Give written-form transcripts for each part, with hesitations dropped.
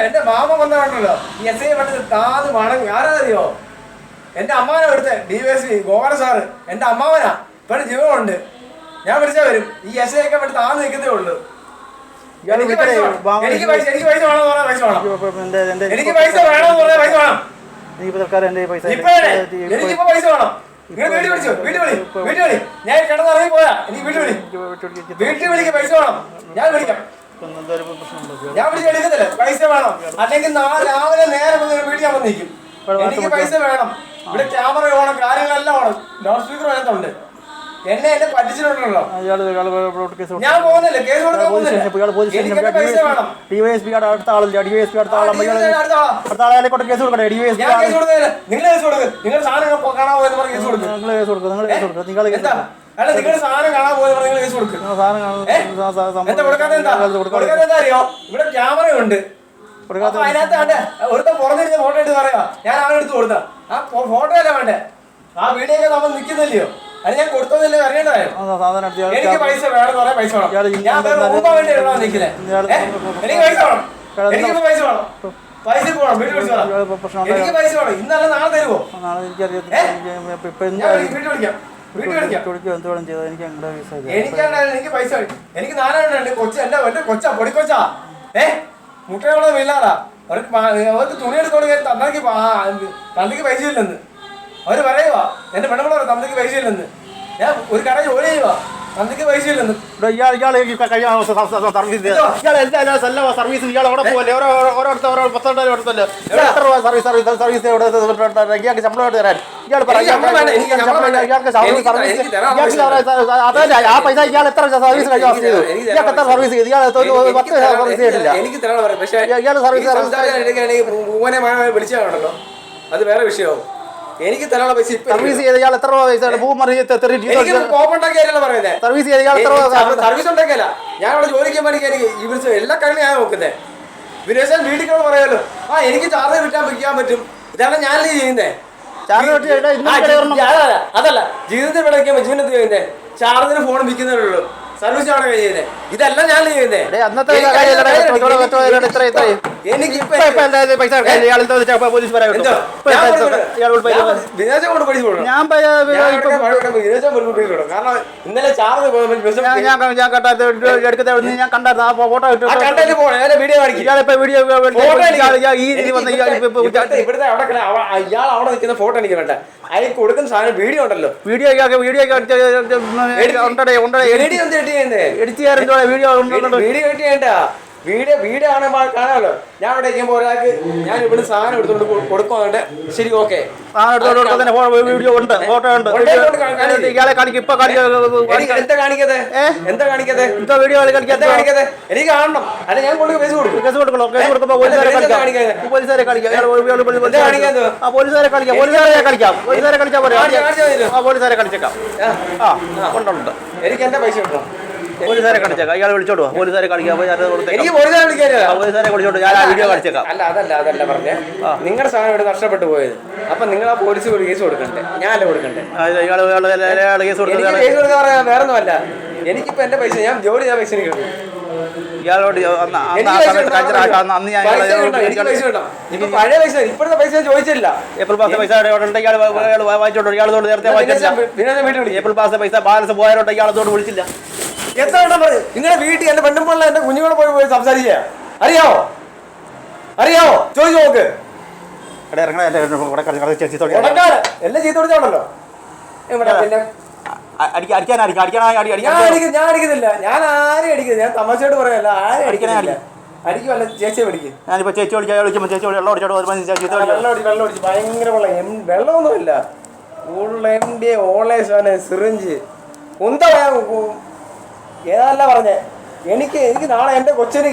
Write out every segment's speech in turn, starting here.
എന്റെ മാമ വന്നോ ഈ എസ് ഐ വണ്ടി താന്ന് വണങ്ങി. ആരാ അറിയോ? എന്റെ അമ്മാവനെ എടുത്ത DSP ഗോപാല സാറ് എന്റെ അമ്മാവനാ. ഇപ്പൊ ജീവനുണ്ട്. ഞാൻ വിളിച്ചാ വരും. ഈ എസ് ഐ ഒക്കെ വേണ്ടി താന്ന് നിൽക്കുന്നേ ഉള്ളൂ. എനിക്ക് പൈസ വേണമെന്ന് പറഞ്ഞാൽ പൈസ വേണം. എനിക്ക് പൈസ വേണമെന്ന് പറഞ്ഞാൽ പൈസ വേണം. എനിക്കിപ്പോ പൈസ വേണം. നിങ്ങൾ വീട്ടിൽ വിളിച്ചോ? വീട്ടിൽ വിളി. ഞാൻ കിടന്നിറങ്ങി പോയാ എനിക്ക് വീട്ടിൽ വിളിക്ക്. പൈസ വേണം. ഞാൻ വിളിക്കാം. ഞാൻ വിളിച്ച് എടുക്കത്തില്ല. പൈസ വേണം. അല്ലെങ്കിൽ രാവിലെ നേരെ വീട്ടിൽ ഞാൻ വന്ന് നിൽക്കും. എനിക്ക് പൈസ വേണം. ഇവിടെ ക്യാമറ ഓണം, കാര്യങ്ങളെല്ലാം ഓണം, ലൗഡ് സ്പീക്കർ വേണ്ടതുണ്ട്. എന്നെ പറ്റിച്ചിട്ടുണ്ടല്ലോ. ഞാൻ പോകുന്നില്ല, കേസ് കൊടുക്കാൻ പോകുന്നില്ല. എനിക്ക് പൈസ വേണം. നിങ്ങൾ കേസ് കൊടുക്കുക. നിങ്ങൾ സാധനം കാണാൻ പോയെന്ന് പറഞ്ഞ് കേസ് കൊടുക്കും. അല്ല, നിങ്ങളുടെ സാധനം കാണാൻ പോയെന്ന് പറഞ്ഞ് നിങ്ങൾ കേസ് കൊടുക്കും. എന്താ കൊടുക്കാത്ത? എന്താ അറിയോ? ഇവിടെ ക്യാമറയുണ്ട്. അതിനകത്ത് ഒരുത്ത പുറത്തിരുന്ന് ഫോട്ടോ എടുത്ത് പറയാ ഞാൻ അവനെ എടുത്ത് കൊടുത്ത ആ ഫോട്ടോ അല്ല വേണ്ടേ? ആ വീഡിയോ ഒക്കെ നമ്മൾ നിൽക്കുന്നില്ലയോ? അത് ഞാൻ കൊടുത്തോന്നില്ല അറിയണ്ടായോ? എനിക്ക് പൈസ വേണമെന്ന് പറയാൻ പൈസ വേണം. ഞാൻ മുമ്പാ വേണ്ടി എഴുതാൻ നിൽക്കില്ലേ? എനിക്ക് പൈസ വേണം. എനിക്കിപ്പോ പൈസ വേണം. പൈസ പോകണം. വീട്ടിൽ വിളിച്ചു വേണം. എനിക്ക് പൈസ വേണം. ഇന്നല്ല നാളെ തരുമോ? വീട്ടിൽ വിളിക്കാം. എനിക്ക് പൈസ. എനിക്ക് നാലാളുണ്ട്. എന്റെ കൊച്ചാ, പൊടിക്കൊച്ചാ. മുട്ടയോളം വീഴാറാ. അവർക്ക് തുണി എടുത്തോണ്ട് തന്തയ്ക്ക് പൈസ ഇല്ലെന്ന് അവര് പറയുവാ. എന്റെ പെണ്ണുങ്ങൾ പറയും തന്തയ്ക്ക് പൈസ ഇല്ലെന്ന്. ഞാൻ ഒരു കട ജോലി ചെയ്യുവാ, തന്തയ്ക്ക് പൈസ ഇല്ലെന്ന്. സർവീസ് ഇയാൾ അവിടെ പോലെ ശമ്പളം തരാൻ ഇയാൾ ആ പൈസ ഇയാൾ എത്ര സർവീസ് ഇയാൾക്ക് എത്ര സർവീസ് ചെയ്തു? ഇയാൾ 10 സർവീസ് ചെയ്തിട്ടില്ല. എനിക്ക് തരാൻ പറയും. പക്ഷേ ഇയാൾ സർവീസ് വിളിച്ചാണല്ലോ, അത് വേറെ വിഷയമാവും. എനിക്ക് തരാനുള്ള പൈസ സർവീസ് ചെയ്ത് ഇയാൾ എത്ര രൂപ പൈസ സർവീസ് ചെയ്ത് ഇയാൾ എത്ര സർവീസ് ഉണ്ടാക്കിയല്ല. ഞാൻ അവിടെ ജോലിക്ക് വേണ്ടി എല്ലാ കാര്യങ്ങളും ഞാൻ നോക്കുന്നേ. വിദേശം വീട്ടിൽ പറയാലോ, എനിക്ക് ചാർജ് വിൽക്കാൻ പറ്റും. ഇതാണ് ഞാനല്ലേ ചെയ്യുന്നേ. അതല്ല ജീവിതത്തിൽ വിളക്കാൻ ജീവനത്തിൽ ചെയ്യുന്നേ. ചാർജിന് ഫോൺ വിൽക്കുന്നതേ സർവീസ് ആണ് ചെയ്യുന്നത്. ഇതെല്ലാം ഞാൻ ചെയ്യുന്നേ. കാരണം ഇന്നലെ ചാർജ് ഇയാൾ അവിടെ നിൽക്കുന്ന ഫോട്ടോ എനിക്ക് വേണ്ട. അതിൽ കൊടുക്കുന്ന സാധനം വീഡിയോ ഉണ്ടല്ലോ. വീഡിയോ വീഡിയോ കാണാമല്ലോ. ഞാൻ ഇവിടെ ഇരിക്കുമ്പോൾ ഒരാൾക്ക് ഞാൻ ഇവിടെ സാധനം എടുത്തോണ്ട് കൊടുക്കുന്നുണ്ട്. ശരി, ഓക്കെ. വീഡിയോ ഉണ്ട്, ഫോട്ടോ ഉണ്ട്. ഇയാളെ കാണിക്കും. ഇപ്പൊ എന്താ കാണിക്കതെ? എന്താ കാണിക്കതെ? വീഡിയോ കാണിക്കതെ? എനിക്ക് കാണണം. അല്ല ഞാൻ കൊണ്ട് കേസ് കൊടുക്കും. കേസ് കൊടുക്കണോ? കേസ് കൊടുക്കുമ്പോ പോലീസുകാരെ കളിക്കാം. പോലീസുകാരെ കളിക്കാം. പോലീസുകാരെ കളിച്ചാൽ പോലീസുകാരെ കളിച്ചേക്കാം. ഉണ്ട്. എനിക്ക് എന്റെ പൈസ കിട്ടണം. പോലീസുകാരെ കളിച്ചേക്കാം. ഇയാൾ വിളിച്ചോട്ടോ? പോലീസുകാരെ കളിക്കാം. എനിക്ക് പോലീസുകാരെ വിളിച്ചോട്ടോ? ഞാൻ വീഡിയോ കളിച്ചേക്കാം. അതല്ല പറഞ്ഞേ, നിങ്ങളുടെ സാധനം ഇവിടെ നഷ്ടപ്പെട്ടു പോയത്. അപ്പൊ നിങ്ങൾ ആ പോലീസ് കേസ് കൊടുക്കണ്ടേ? ഞാനല്ല കൊടുക്കണ്ടേ? കേസ് കൊടുക്കാൻ പറയാ വേറൊന്നുമല്ല. എനിക്കിപ്പോ എന്റെ പൈസ ഞാൻ ജോലി ചെയ്ത പൈസ എനിക്ക് കിട്ടും. ഇയാളോട് ഇപ്പൊ പഴയ പൈസ ഇപ്പോഴത്തെ പൈസ ചോദിച്ചില്ല. ഏപ്രിൽ മാസം പൈസ വാങ്ങിച്ചോട്ടോ? ഇയാളോട് നേരത്തെ ഏപ്രിൽ മാസം പൈസ ബാലൻസ് പോയാലോട്ടോ? ഇയാളോട് വിളിച്ചില്ല. എത്ര വട്ടം പറഞ്ഞു നിങ്ങളുടെ വീട്ടിൽ എന്റെ പെണ്ണുമ്പോൾ എന്റെ കുഞ്ഞുങ്ങളെ പോയി സംസാരിക്കുക? അറിയാവോ? ചോദിച്ചു നോക്ക്. എല്ലാം ചെയ്ത് കൊടുത്താണല്ലോ. ഞാൻ അടിക്കുന്നില്ല. ഞാൻ ആരെയും അടിക്കുന്നില്ല. ഞാൻ തമാശയോട് പറയല്ല. ആരെയും അടിക്കുമല്ല. ചേച്ചിയെ പഠിക്കും. ഞാനിപ്പോ ചേച്ചി വിളിക്കുമ്പോൾ ചേച്ചി വെള്ളം അടിച്ചു. ഭയങ്കര വെള്ളമൊന്നുമില്ല. സിറിഞ്ച് എന്താ ഏതല്ല പറഞ്ഞേ. എനിക്ക് നാളെ എന്റെ കൊച്ചിന്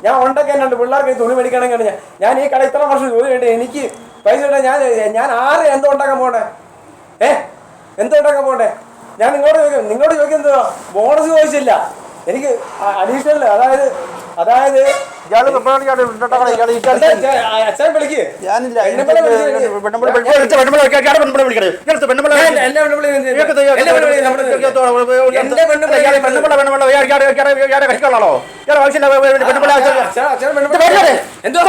ഞാൻ ഉണ്ടാക്കാനുണ്ട്. പിള്ളേർക്ക് തുണി മേടിക്കണമെങ്കിൽ ഞാൻ ഈ കട ഇത്ര വർഷം ജോലി ചെയ്യട്ടെ. എനിക്ക് പൈസ ഞാൻ ആരെ എന്തോ ഉണ്ടാക്കാൻ പോകണ്ടേ? എന്തോ ഉണ്ടാക്കാൻ പോകണ്ടേ? ഞാൻ നിങ്ങളോട് ചോദിക്കുന്നത് ബോണസ് ചോദിച്ചില്ല. എനിക്ക് അഡീഷണൽ അതായത് അച്ഛൻ വിളിക്ക്. ഞാനില്ല എന്തോ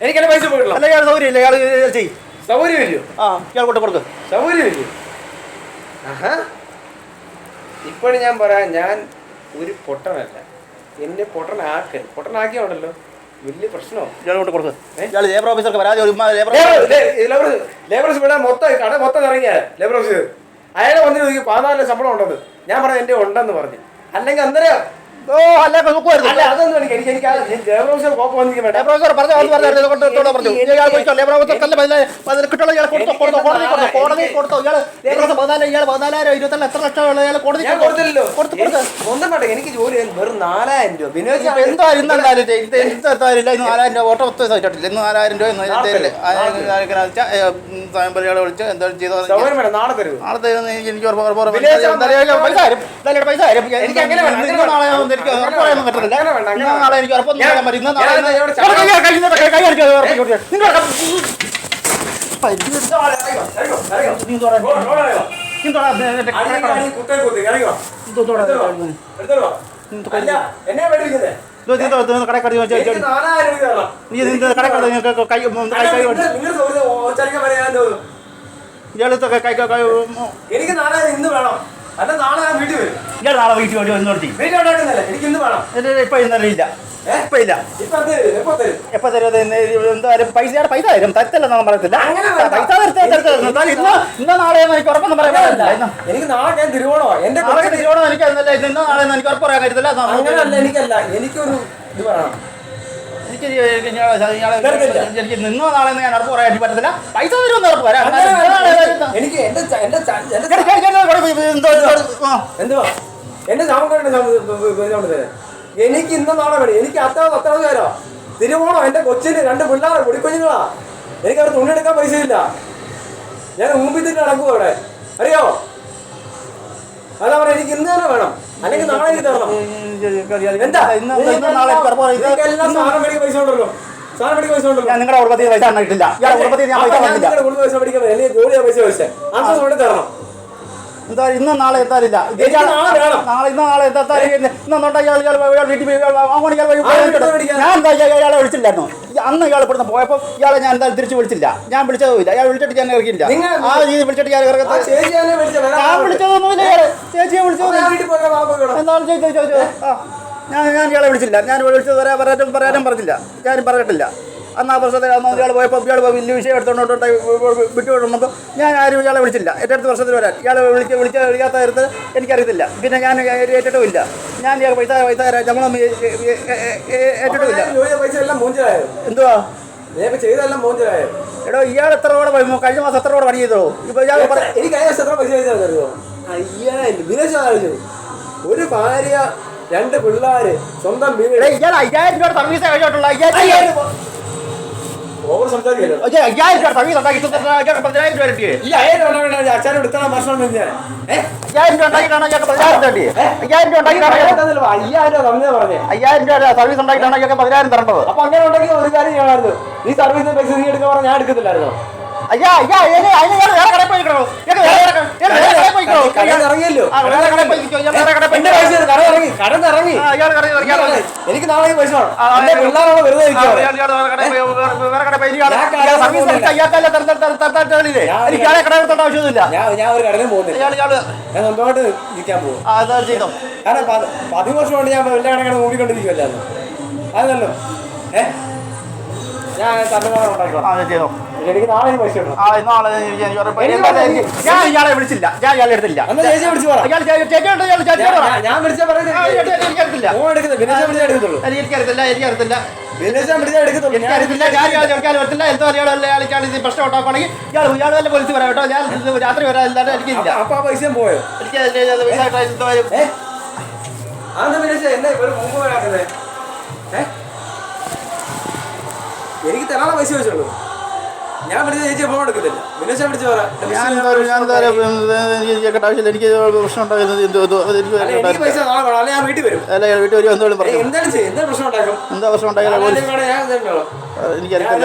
എനിക്ക് എന്റെ പൈസ പോയിട്ടില്ല. അല്ല ഇയാൾ സൗകര്യമില്ല, ഇയാൾ ചെയ്യും സൗകര്യമില്ലയോ? ആ ഇയാൾ കൊണ്ട് കൊടുക്കും. സൗകര്യമില്ലയോ? ഇപ്പോഴും ഞാൻ പറയാം, ഞാൻ ഒരു പൊട്ടനല്ല. എന്നെ പൊട്ടനാക്കിയോണ്ടല്ലോ വലിയ പ്രശ്നമാണ്. ഇയാൾ കൊണ്ട് കൊടുക്കും. ഇയാൾ ലേബർ ഓഫീസർക്ക് പരാതി ലേബർ ഇവിടെ മൊത്തം ഇറങ്ങിയ ലേബർ ഓഫീസർ അയാളെ വന്നിട്ട് എനിക്ക് 14 ശമ്പളം ഉണ്ടെന്ന് ഞാൻ പറഞ്ഞു. എന്റെ ഉണ്ടെന്ന് പറഞ്ഞു. അല്ലെങ്കിൽ അന്നേരം അതൊന്നും എനിക്ക് ലേബർ ഓഫീസർ കോപ്പ് വന്നിരിക്കും. എനിക്ക് ജോലി വെറും 4000 രൂപ. ഓട്ടോ 4000 രൂപ നാളെ തരും. എനിക്ക് പൈസ നാളെ എനിക്ക് ഉറപ്പൊന്നും പറയാൻ പറ്റും. എനിക്ക് നാളെ ഇന്ന് വേണം. അല്ല നാളെ ഞാൻ വീട്ടിൽ വരും. ഞാൻ നാളെ വീട്ടിൽ വേണ്ടി വന്നോട്ടി എനിക്ക് ഇന്ന് വേണം. ഇപ്പൊ ഇന്നറിയില്ല. ഇപ്പൊ ഇല്ല. എപ്പോ തരും? എന്തായാലും പൈസ തരും. തരത്തില്ലെന്ന് പറയത്തില്ല. പൈസ ഇന്നോ നാളെ എനിക്ക് ഉറപ്പൊന്നും പറയാൻ പറ്റില്ല. എനിക്ക് നാളെ തിരുവോണോ എന്റെ തിരുവോണം എനിക്ക് ഇന്നോ നാളെ എനിക്ക് ഉറപ്പ് പറയാൻ പറ്റത്തില്ല. അങ്ങനെയല്ല, എനിക്കല്ല, എനിക്കൊരു ഇത് പറയണം. എനിക്ക് നിന്നോ നാളെ ഞാൻ ഉറപ്പ് പറയാൻ പറ്റത്തില്ല. പൈസ തരുമെന്ന് ഉറപ്പ് പറയാം. എനിക്ക് എന്തുവാ എന്റെ സാമഗ്രി എനിക്ക് ഇന്ന നാളെ വേണം. എനിക്ക് അത്താഴകാരോ തിരുവോണോ. എന്റെ കൊച്ചിന് 2 പിള്ളേരെ പൊടിക്കുഞ്ഞുങ്ങളാ. എനിക്ക് അവർ തുണിയെടുക്കാൻ പൈസ ഇല്ല. ഞാൻ മുമ്പിൽ തന്നെ നടക്കുവോ അവിടെ, അറിയോ? അതാ പറയാ, എനിക്ക് ഇന്ന് തന്നെ വേണം. അല്ലെങ്കിൽ നാളെ എനിക്ക് തരണം. എന്താ എല്ലാ സാധനം മേടിക്കാൻ പൈസ ഉണ്ടല്ലോ. സാധനം മേടിക്കാൻ പൈസ ഉണ്ടല്ലോ. നിങ്ങളുടെ കുടുംബത്തിൽ പൈസ കിട്ടില്ല. പൈസ അല്ലെങ്കിൽ ജോലിയാ പൈസ പൈസ അന്ന് കൊണ്ട് തരണം. എന്തായാലും ഇന്നും നാളെ എത്താറില്ല. ഇയാളെ വിളിച്ചില്ലായിരുന്നു. അന്ന് ഇയാൾ ഇവിടുന്ന് പോയപ്പോൾ ഇയാളെ ഞാൻ എന്തായാലും തിരിച്ചു വിളിച്ചില്ല. ഞാൻ വിളിച്ചതുമില്ല. ഇയാൾ വിളിച്ചിട്ട് ഞാൻ ഇറക്കിയില്ല. ആ രീതി വിളിച്ചിട്ട് ഞാൻ ഇറങ്ങി. ഞാൻ വിളിച്ചതൊന്നുമില്ല. ഇയാള് ചേച്ചിയെ വിളിച്ചത് എന്താണ് ചോദിച്ചോ? ഞാൻ ഇയാളെ വിളിച്ചില്ല. ഞാൻ വിളിച്ചത് പറയാനും പറഞ്ഞില്ല. ഞാനും പറഞ്ഞിട്ടില്ല. അന്ന് ആ പ്രശ്നത്തിൽ ഇയാൾ പോയപ്പോൾ ഇയാൾ വലിയ വിഷയം എടുത്തുകൊണ്ട് വിട്ടുകൊണ്ടുവന്നപ്പോൾ ഞാൻ ആരും ഇയാളെ വിളിച്ചില്ല. എൻ്റെ അടുത്ത് പ്രശ്നത്തിൽ വരാൻ ഇയാൾ വിളിക്കാത്ത കാര്യത്തിൽ എനിക്കറിയത്തില്ല. പിന്നെ ഞാൻ ഏറ്റിട്ടുമില്ല. ഞാൻ ഇയാൾ പൈസ തരാം ഞങ്ങളും ഏറ്റിട്ടുമില്ല. എന്തുവാ ചെയ്തെല്ലാം മോചനായോ? എടോ ഇയാൾ എത്ര രൂപ കഴിഞ്ഞ മാസം എത്ര രൂപ പണി ചെയ്തോ? ഇപ്പൊ ഇയാൾ എനിക്ക് കഴിഞ്ഞ വർഷം എത്ര പൈസ അറിയോ? 5000. വിദേശം ഒരു ഭാര്യ 2 പിള്ളേര് സ്വന്തം വീട്. ഇയാൾ 5000 രൂപ സർവീസ് കഴിഞ്ഞിട്ടുള്ള 5000 രൂപ സർവീസ് ഉണ്ടാക്കി 10,000 രൂപ കിട്ടിയേ. ഈ 1000 രൂപ അച്ഛനെ എടുത്തണം ഭക്ഷണം 5000 രൂപ ഉണ്ടാക്കിയിട്ടാണ് 10,000 തരണ്ടേ? 5000 രൂപ ഉണ്ടാക്കിയിട്ടാണ് 5000 രൂപ സർവീസ് ഉണ്ടാക്കിയിട്ടാണ് 10,000 തരേണ്ടത്. അപ്പൊ അങ്ങനെ ഉണ്ടെങ്കിൽ ഒരു കാര്യം ചെയ്യണമായിരുന്നു. ഈ സർവീസിന് പൈസ നീ എടുക്കാൻ പറഞ്ഞാൽ ഞാൻ എടുക്കത്തില്ലായിരുന്നു. ഇറങ്ങിയല്ലോ എനിക്ക് നാളെ പൈസ പിള്ളേരാണോ വെറുതെ ആവശ്യമില്ല. ഞാൻ ഒരു കടലും പോകുന്നില്ല. ഞാൻ സ്വന്തമായിട്ട് ഇരിക്കാൻ പോകും. കാരണം 10 വർഷം കൊണ്ട് ഞാൻ എല്ലാ കണക്കാണ് മൂടിക്കൊണ്ടിരിക്കുമല്ലായിരുന്നു. അതല്ലോ ഞാൻ തന്നോളം എനിക്ക് നാളെ പൈസ ഞാൻ ഇയാളെ വിളിച്ചില്ല. ഞാൻ ഇയാളെ എടുത്തില്ല. ഞാൻ വിളിച്ചാൽ പ്രശ്നം ഉണ്ടാക്കുകയാണെങ്കിൽ ഇയാൾ തന്നെ പോലീസ് വരാം കേട്ടോ. ഞാൻ രാത്രി വരാൻ എല്ലാവരും എനിക്കില്ല. അപ്പൊ ആ പൈസ പോയോ? എനിക്ക് തരാനുള്ള പൈസ വെച്ചുള്ളൂ. ഞാൻ വിളിച്ച ചേച്ചി ഫോൺ എടുക്കത്തില്ല. വിനോശ വിളിച്ചു പറ. എനിക്ക് ആവശ്യമില്ല. എനിക്ക് പ്രശ്നം ഉണ്ടാകുന്നത് എനിക്ക് പൈസ നാളെ വേണം, അല്ലെങ്കിൽ ഞാൻ വീട്ടിൽ വരും. അല്ല വീട്ടിൽ വരും എന്തായാലും പറഞ്ഞു. എന്തായാലും ചെയ്യും. എന്താ പ്രശ്നം ഉണ്ടാക്കും? എന്താ പ്രശ്നം ഉണ്ടാക്കിയാലും എനിക്കറിയില്ല.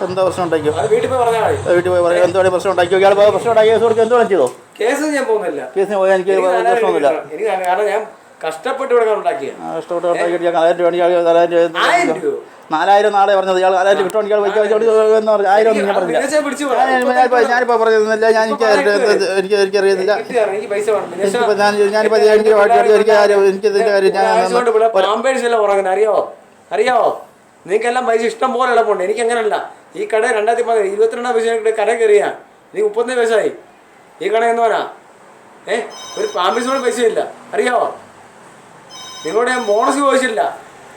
എന്താ പ്രശ്നം ഉണ്ടാക്കിയോ? വീട്ടിൽ പോയി പറഞ്ഞാൽ മതി. വീട്ടിൽ പോയി പറയാം എന്താണ് പ്രശ്നം ഉണ്ടാക്കിയോ? ഇയാൾ പ്രശ്നം ഉണ്ടാക്കിയ കേസ് കൊടുക്കുക എന്താണ് ചെയ്തോ? കേസ് ഞാൻ പോകുന്നില്ല. കേസിന് പോയാൽ എനിക്ക് പ്രശ്നമൊന്നുമില്ല. എനിക്ക് കാരണം ഞാൻ കഷ്ടപ്പെട്ട് ഇവിടെ ഉണ്ടാക്കിയ കഷ്ടപ്പെട്ട് ഉണ്ടാക്കിയിട്ട് 4000 നാളെ പറഞ്ഞത്. ഇയാൾ 4000 കിട്ടുവാണ്. ഇയാൾ എന്ന് പറഞ്ഞു 1000 ഞാൻ പറഞ്ഞില്ല. ഞാനിപ്പോ പറഞ്ഞില്ല. എനിക്കറിയുന്നില്ല. ഞാനിപ്പോ അറിയാവോ അറിയാവോ? നിങ്ങൾക്കെല്ലാം പൈസ ഇഷ്ടം പോലെ എളുപ്പമുണ്ട്. എനിക്ക് അങ്ങനല്ല. ഈ കട 2022 പൈസ കട കയറിയാ എനിക്ക് 34 വയസ്സായി. ഈ കട എന്ന് പറഞ്ഞാ ഒരു പാമ്പേഴ്സിനോട് പൈസ ഇല്ല. അറിയാവോ? നിങ്ങളോട് ഞാൻ ബോണസ് ചോദിച്ചില്ല.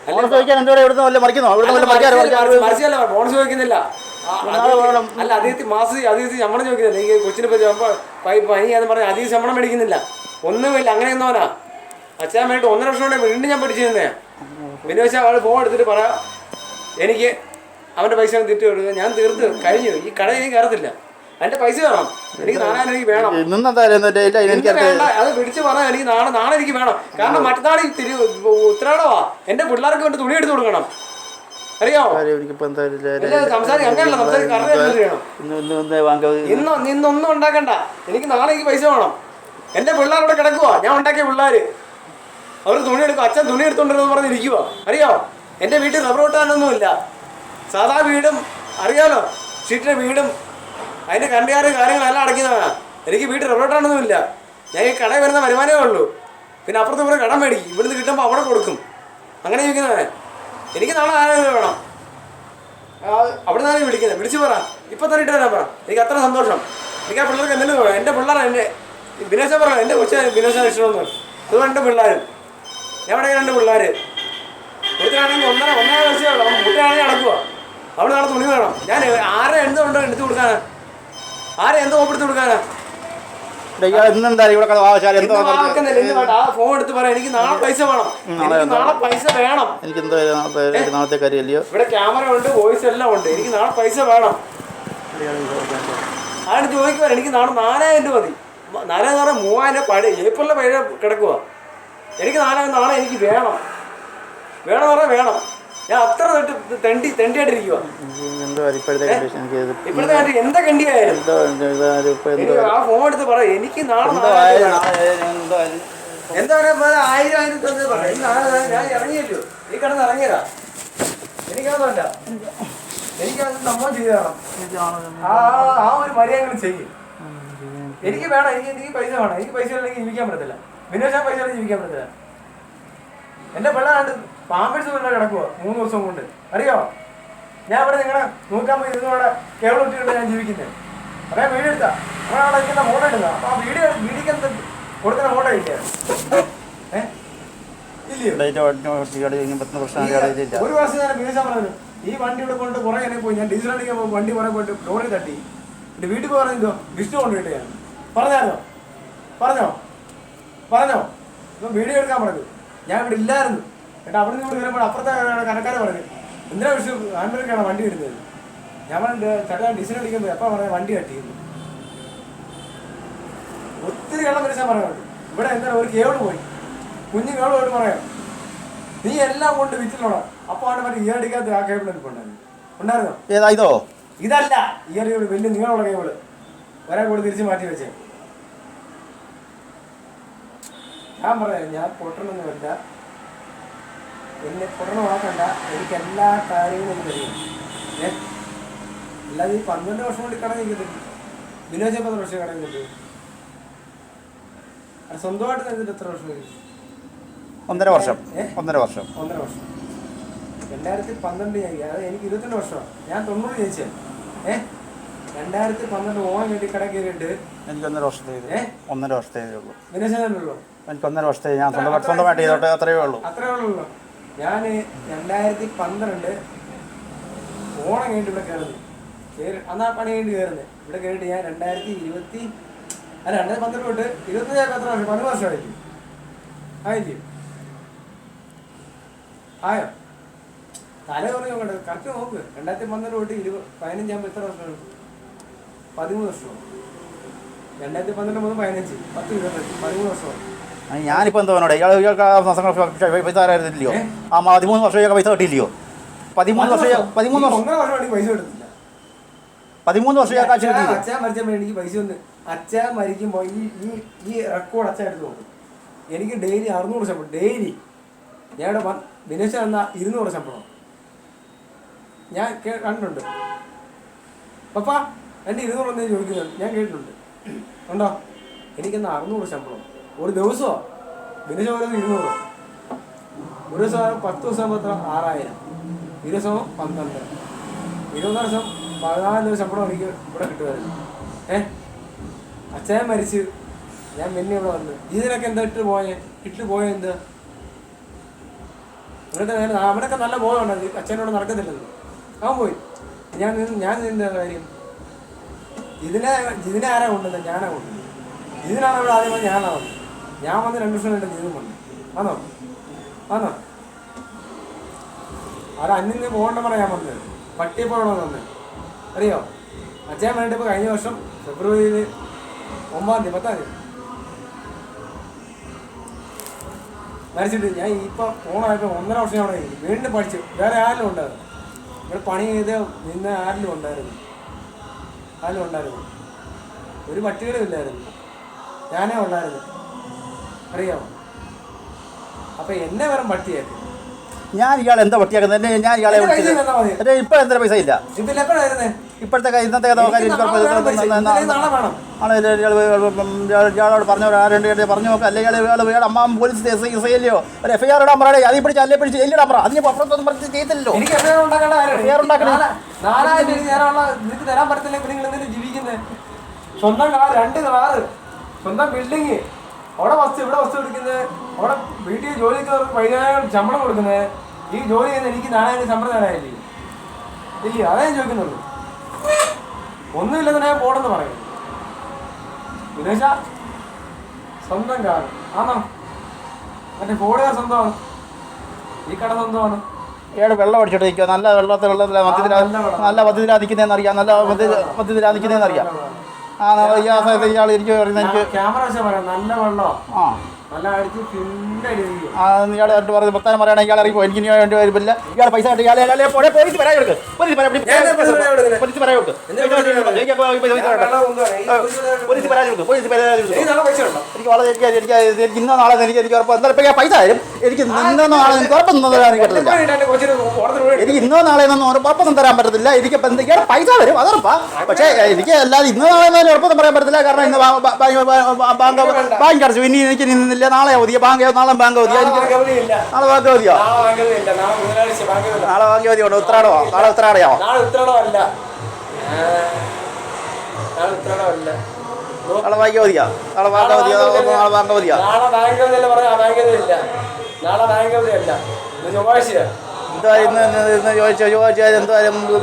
ബോണസ് ചോദിക്കുന്നില്ല. അല്ല അദ്ദേഹത്തിന് അദ്ദേഹത്തിന് ശമ്പളം ചോദിക്കുന്നില്ല. ഈ കൊച്ചിനെ പനിയാന്ന് പറഞ്ഞാൽ അധികം ശമ്പളം മേടിക്കുന്നില്ല. ഒന്നുമില്ല. അങ്ങനെ എന്നോനാ അച്ഛൻ വേണ്ടിട്ട് 1.5 വർഷം കൊണ്ട് വീണ്ടും ഞാൻ പഠിച്ചു തന്നെയാ. പിന്നെ വെച്ചാൽ അവൾ ഫോൺ എടുത്തിട്ട് പറയാം എനിക്ക് അവൻ്റെ പൈസ തിരിച്ചു കൊടുക്കുക. ഞാൻ തീർത്ത് കഴിഞ്ഞു. ഈ കട എനിക്ക് കയറത്തില്ല. എന്റെ പൈസ വേണം. എനിക്ക് 4000 എനിക്ക് വേണം. അത് പിടിച്ച് പറഞ്ഞാൽ എനിക്ക് നാളെ എനിക്ക് വേണം. കാരണം മറ്റന്നാൾ ഉത്തരാടവാ. എന്റെ പിള്ളേർക്ക് വേണ്ടി തുണി എടുത്ത് കൊടുക്കണം. അറിയാമോ? സംസാരിക്കും. അങ്ങനെയല്ല സംസാരിക്കും. ഇന്നൊന്നും ഉണ്ടാക്കണ്ട. എനിക്ക് നാളെ എനിക്ക് പൈസ വേണം. എന്റെ പിള്ളേർ ഇവിടെ കിടക്കുവാ. ഞാൻ ഉണ്ടാക്കിയ പിള്ളേര് അവർ തുണി എടുക്കും. അച്ഛൻ തുണി എടുത്തോണ്ടിരുന്നു പറഞ്ഞിരിക്കുവാ. അറിയാമോ? എന്റെ വീട്ടിൽ റബ്ബർ വെട്ടാനൊന്നുമില്ല. സാധാ വീടും അറിയാലോ, ഷീറ്റിന്റെ വീടും അതിന്റെ കണ്ടുകാരും കാര്യങ്ങളെല്ലാം അടയ്ക്കുന്നതാണ്. എനിക്ക് വീട്ടിൽ റബ്ബർ വെട്ടാനൊന്നുമില്ല. ഞാൻ ഈ കടയിൽ വരുന്ന വരുമാനമേ ഉള്ളൂ. പിന്നെ അപ്പുറത്ത് ഇവിടെ കടം മേടിക്കും. ഇവിടുന്ന് കിട്ടുമ്പോൾ അവിടെ കൊടുക്കും. അങ്ങനെ ചോദിക്കുന്നവനെ എനിക്ക് നാളെ 1000 വേണം. അവിടെ നിന്നാണ് വിളിക്കുന്നത്. വിളിച്ച് പറ. ഇപ്പം തന്നെ ഇട്ട് തരാൻ പറ. എനിക്ക് അത്ര സന്തോഷം. എനിക്ക് ആ പിള്ളേർക്ക് എന്തെങ്കിലും വേണം. എൻ്റെ പിള്ളേർ എൻ്റെ ബിനോശ പറഞ്ഞു. എൻ്റെ കൊച്ചു ബിനോശ ഇഷ്ടമൊന്നും. അതുകൊണ്ട് എൻ്റെ പിള്ളേർ ഞാൻ ഇവിടെ 2 പിള്ളേർ കൊടുത്തിട്ടാണെങ്കിൽ 1.5 വർഷമേ ഉള്ളൂ. അവൻ കുട്ടിയാണെങ്കിൽ നടക്കുക. അവിടെ നാളെ തുണി വേണം. ഞാൻ ആരെ എന്തുകൊണ്ടോ എടുത്ത് കൊടുക്കാനാ? ആരെ എന്തോ ഓപ്പെടുത്ത് കൊടുക്കാനാ? ഫോൺ എടുത്ത് പറയാം എനിക്ക് നാളെ പൈസ വേണം. നാളെ പൈസ വേണം. എനിക്ക് നാളത്തെ കാര്യമല്ലയോ? ഇവിടെ ക്യാമറ ഉണ്ട്, വോയിസ് എല്ലാം ഉണ്ട്. എനിക്ക് നാളെ പൈസ വേണം. ആരും ചോദിക്കുവാൻ എനിക്ക് നാളെ 4000 മതി. 4000 എന്ന് പറഞ്ഞാൽ 3000 പഴയ ഏപ്രിലെ പഴയ കിടക്കുക. എനിക്ക് നാളെ എനിക്ക് വേണം. വേണമെന്ന് പറഞ്ഞാൽ വേണം. ഞാൻ അത്ര തെണ്ടിയായിട്ടിരിക്കുക. ഇപ്പോഴത്തെ കാര്യം എന്താ കണ്ടിയായാലും ആ ഫോൺ എടുത്ത് പറ എനിക്ക് നാളെ എന്താ പറയാ 1000 പറയാം. ഞാൻ ഇറങ്ങിയല്ലോ. ഈ കിടന്ന് ഇറങ്ങിയതാ. എനിക്കതൊന്നുമല്ല. എനിക്കത് നമ്മൾ ചെയ്തു തരണം. ആ ഒരു മര്യാദ ചെയ്യും. എനിക്ക് വേണം. എനിക്ക് പൈസ വേണം. എനിക്ക് പൈസ ഇല്ലെങ്കിൽ ജീവിക്കാൻ പറ്റത്തില്ല. വിനോശാൻ പൈസ ഇല്ലെങ്കിൽ ജീവിക്കാൻ പറ്റത്തില്ല. എന്റെ പിള്ളേരാണ്ട് പാമ്പേഴ്സ് കൊണ്ട് കിടക്കുക 3 ദിവസം കൊണ്ട്. അറിയാമോ? ഞാൻ ഇവിടെ നിങ്ങളെ 150 ഇരുന്നൂടെ കേബിൾ ഇട്ടിട്ട് ഞാൻ ജീവിക്കുന്നത്. പറയാൻ വീഡിയോ എടുത്താ അവിടെ അവിടെ ഇരിക്കുന്ന ഫോട്ടോ എടുക്കുക. അപ്പൊ ആ വീഡിയോക്ക് എന്ത് കൊടുക്കുന്ന ഫോട്ടോ ഇല്ല. ഒരു വർഷം ഞാൻ വീഴ്ച പറഞ്ഞു. ഈ വണ്ടി ഇവിടെ കൊണ്ട് കുറെ എന്നെ പോയി. ഞാൻ ഡീസൽ അടിക്കാൻ പോകും. വണ്ടി കുറെ പോയിട്ട് ലോറി തട്ടി. എന്റെ വീട്ടിൽ പോയി പറഞ്ഞോ വിഷ്ണു കൊണ്ടുപോയിട്ട് ഞാൻ പറഞ്ഞോ ഇപ്പം വീഡിയോ എടുക്കാൻ പറഞ്ഞു. ഞാൻ ഇവിടെ ഇല്ലായിരുന്നു. എന്നിട്ട് അവിടെ നിന്ന് വരുമ്പോൾ അപ്പുറത്തെ കടക്കാരെ പറഞ്ഞു എന്തിനാ വിഷു ആൻഡ്രോയ്ക്കാണ് വണ്ടി വരുന്നത്. ഞാൻ പറഞ്ഞു ചേട്ടാ ഡീസൽ അടിക്കുമ്പോൾ എപ്പോൾ പറഞ്ഞ വണ്ടി തട്ടിയിരുന്നു. ഒത്തിരി കള്ളം വിളിച്ചാൽ പറയുന്നുണ്ട്. ഇവിടെ എന്താ ഒരു കേബിൾ പോയി. കുഞ്ഞു കേബിൾ പോയിട്ട് പറയാം നീ എല്ലാം കൊണ്ട് വിറ്റിലോടാ. അപ്പോൾ ആണ് മറ്റേ ഇയറടിക്കാത്ത ആ കേബിൾ എനിക്ക് ഉണ്ടായിരുന്നോ? ഏതായതോ? ഇതല്ല ഇയർ വലിയ നീളമുള്ള കേബിള് ഒരാൾ കൂടെ തിരിച്ച് മാറ്റി വെച്ചേ. ഞാൻ പറയാം ഞാൻ പൊട്ടണമെന്നുമില്ല. എന്നെ പൊട്ടണമാക്കണ്ട. എനിക്ക് എല്ലാ കാര്യങ്ങളും കഴിയും. അല്ലാതെ ഈ 12 വർഷം കൊണ്ട് കട നിൽക്കത്തില്ല. വിനോദ 10 വർഷം കട നിൽക്കട്ടെ. അത് സ്വന്തമായിട്ട് നിന്നിട്ട് എത്ര വർഷം കഴിയും? 1.5 വർഷം. 1.5 വർഷം. 2012 ഞാൻ അത് എനിക്ക് 22 വർഷമാണ്. ഞാൻ 90 ജനിച്ചേ. 2012 ഓണം വേണ്ടി കട കയറിയിട്ട് എനിക്ക് 1.5 വർഷത്തെ 1.5 വർഷത്തേ ഉള്ളൂ. വിനോദുള്ളൂ. എനിക്ക് 1.5 വർഷത്തെ ഞാൻ സ്വന്തമായിട്ട് ചെയ്തോട്ടെ. അത്രയേ ഉള്ളൂ. ഞാൻ 2012 ഓണം കഴിഞ്ഞിട്ട് ഇവിടെ കയറുന്നു. അന്നാ പണി കഴിഞ്ഞിട്ട് കയറുന്നത്. ഇവിടെ കയറിയിട്ട് ഞാൻ 2012 തൊട്ട് 25 എത്ര വർഷം 10 വർഷമായിരിക്കും. ആയിരിക്കും ആയോ? തല കുറഞ്ഞു നോക്കട്ടെ. കറക്റ്റ് നോക്ക്. 2012 തൊട്ട് 15 ആകുമ്പോൾ എത്ര വർഷം 13 വർഷമാണ്. 2012 മുതൽ 15, 10, 20, 13 വർഷമാണ്. ഞാനിപ്പോൾ എന്താ പറഞ്ഞോടെ ഇയാൾക്ക് ആ മാസങ്ങൾ പൈസ തരാറില്ലയോ? ആ 13 വർഷം പൈസ കിട്ടിയില്ലയോ? 13 വർഷം 13 വർഷം 1.5 വർഷം പൈസ കിട്ടുന്നില്ല. 13 വർഷം കാശ് കിട്ടിയില്ല. അച്ഛൻ മരിച്ചപ്പോൾ എനിക്ക് പൈസ ഒന്ന് അച്ഛൻ മരിക്കുമ്പോൾ ഈ റെക്കോർഡ് അച്ഛൻ എടുത്ത് നോക്കും. എനിക്ക് ഡെയിലി 600 ശമ്പളം ഡെയിലി. ഞാൻ ഇവിടെ ദിനേശ് തന്ന 200 ശമ്പളം ഞാൻ കണ്ടിട്ടുണ്ട്. പപ്പ എൻ്റെ 200 ഒന്നേ ചോദിക്കുന്നുണ്ട്, ഞാൻ കേട്ടിട്ടുണ്ട്. ഉണ്ടോ? എനിക്കെന്നാ 600 ശമ്പളം ഒരു ദിവസമോ? ദിനേശ് ഓരോ 200. ഒരു ദിവസം 10 ദിവസം ആകുമ്പോൾ എത്ര? 6000. 20 ദിവസം 12. 21 ദിവസം 14 ശമ്പളം എനിക്ക് ഇവിടെ കിട്ടുമായിരുന്നു. അച്ഛൻ മരിച്ച് ഞാൻ പിന്നെ ഇവിടെ വന്ന് ഇതിനൊക്കെ എന്താ ഇട്ട് പോയ എന്താ? അവിടെയൊക്കെ നല്ല ബോധമുണ്ട് അച്ഛനോട് നടക്കത്തില്ലല്ലോ. അവൻ പോയി. ഞാൻ നിന്ന കാര്യം ഇതിനെ ആരാ കൊണ്ടുവന്നത്? ഞാനാ കൊണ്ടുവന്നത്. ഇതിനാണ് ഇവിടെ ആദ്യം ഞാനാ വന്നത്. ഞാൻ വന്ന് 2 വർഷം കഴിഞ്ഞിട്ട് ഇതിനും വന്നു. ആണോ അത് അന്യം പോകേണ്ട പറയാൻ വന്നത്. പട്ടിയപ്പോഴാണോ വന്നത് അറിയോ? അച്ഛൻ വേണ്ടിയിട്ട് ഇപ്പോൾ കഴിഞ്ഞ വർഷം ഫെബ്രുവരിയിൽ 9 തീയതി 10 തീയതി മരിച്ചിട്ട് ഞാൻ ഇപ്പം ഓണമായപ്പോൾ 1.5 വർഷം അവിടെ വീണ്ടും പഠിച്ചു. വേറെ ആരെങ്കിലും ഉണ്ടായിരുന്നു ഇവിടെ പണി ചെയ്ത് നിന്ന് ആരെങ്കിലും ഉണ്ടായിരുന്നു ഒരു പട്ടികളും ഇല്ലായിരുന്നു, ഞാനേ ഉണ്ടായിരുന്നു അറിയാമോ? അപ്പം എന്നെ വെറും പട്ടിയാക്കി. ഞാൻ ഇയാൾ എന്താ പട്ടിയാക്കുന്നത്? ഞാൻ ഇയാളെ ഇപ്പം എന്താ പൈസ ഇല്ല. ഇപ്പോഴത്തെ ഇന്നത്തെ ഇയാളോട് പറഞ്ഞവർ ആരുണ്ട് പറഞ്ഞു നോക്കാം. അല്ലെങ്കിൽ ഇയാൾ അമ്മാവും പോലീസ് ഇല്ലയോ ഒരു FIR ഇടാൻ പറയാതെ അതിൽ പിടിച്ച് അല്ലേ പിടിച്ച് എല്ലിടാൻ പറ. അതിന് അപ്പുറത്തൊന്നും പറഞ്ഞ് ചെയ്തില്ലല്ലോ. തരാൻ പറ്റത്തില്ല. നിങ്ങൾ ജീവിക്കുന്നത് സ്വന്തം കാർ, 2 കാറ്, സ്വന്തം ബിൽഡിങ്, അവിടെ ഇവിടെ വസ്തു എടുക്കുന്നത്, അവിടെ വീട്ടിൽ ജോലിക്ക് 15,000 ശമ്പളം കൊടുക്കുന്നത്. ഈ ജോലി ചെയ്യുന്ന എനിക്ക് 4,000 ശമ്പളം തരാനില്ലേ? ഇല്ല, അതേ ഞാൻ ചോദിക്കുന്നുള്ളൂ. ഒന്നുമില്ലെന്ന് ഞാൻ പോടെന്ന് പറയുന്നു. വിദേശ സ്വന്തം കാർ ആണോ? മറ്റേ ഫോർഡുകാർ സ്വന്തമാണ്, ഈ കട സ്വന്തമാണ്. ഇയാൾ വെള്ളം അടിച്ചിട്ട് നിൽക്കുക. നല്ല നല്ല മദ്യത്തിലാധിക്കുന്നതെന്നറിയാം. നല്ല മദ്യത്തിലാധിക്കുന്നതെന്നറിയാം. ഇയാൾ എനിക്ക് പറയുന്നത് ക്യാമറ വെച്ചാൽ പറയാം. നല്ല വെള്ളം ഇയാളായിട്ട് പറഞ്ഞ് പത്താനം പറയണ ഇയാൾ ഇറങ്ങി എനിക്ക് വേണ്ടി വരില്ല. ഇയാൾ പൈസ കിട്ടി ഇയാളെ പോലീസ് പറയാൻ കൊടുക്കും. പോലീസ് പറയാൻ എനിക്ക് വളരെ എനിക്ക് ഇന്നോ നാളെ എനിക്ക് ഉറപ്പ് എന്തായാലും പൈസ തരും. എനിക്ക് ഇന്നോ നാളെ എനിക്ക് ഉറപ്പൊന്നും തരാൻ പറ്റത്തില്ല. എനിക്ക് ഇന്നോ നാളെ ഒന്നും ഉറപ്പൊന്നും തരാൻ പറ്റത്തില്ല. എനിക്ക് ഇയാൾ പൈസ തരും അതുറപ്പാ. പക്ഷേ എനിക്ക് അല്ലാതെ ഇന്നോ നാളെ ഉറപ്പൊന്നും പറയാൻ പറ്റത്തില്ല. കാരണം ഇന്ന് ബാങ്ക് അടച്ചു. ഇനി എനിക്ക് നിന്നില്ല. നാളെ അവധിയോ നാളെ ബാങ്ക് അവധിയോ? നാളെ ബാങ്ക് അവധിയോ? നാളെ ബാങ്ക് അവധിയുണ്ട്. ഉത്രാടമോ? നാളെ ഉത്രാടയോ? നാളെ ബാങ്ക് അവധിയോ? നാളെ ബാങ്ക് അവധിയോ? നാളെ ബാങ്ക് അവധിയോ? എന്താ ഇന്ന് ചോദിച്ചാൽ എന്തായാലും ഇന്നില്ല.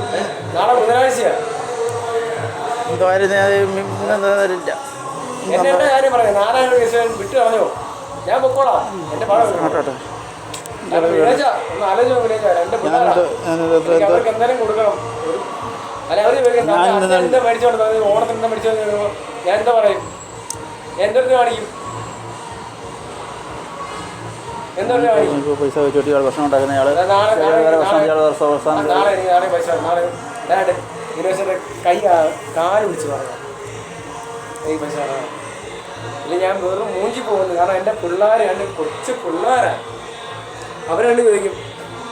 ഞാൻ പൊക്കോളാം. എന്റെ അവർക്ക് എന്തായാലും കൊടുക്കണം. അല്ല അവര് മേടിച്ചോണ്ട് ഓണത്തിന് മേടിച്ചോണ്ട് ഞാൻ എന്താ പറയും? എന്റെ അടുത്ത് കാണിക്കും. പൈസ വെച്ചിട്ട് ഭക്ഷണം ഉണ്ടാക്കുന്ന നാളെ പൈസ നാളെ ദിനേശന്റെ കാല് പിടിച്ച് പറയാം. ഈ പൈസ ഇല്ല, ഞാൻ വെറും മൂഞ്ചി പോകുന്നു. കാരണം എൻ്റെ പിള്ളേർ 2 കൊച്ചു പിള്ളേരാണ്. അവരാണ്ട് ചോദിക്കും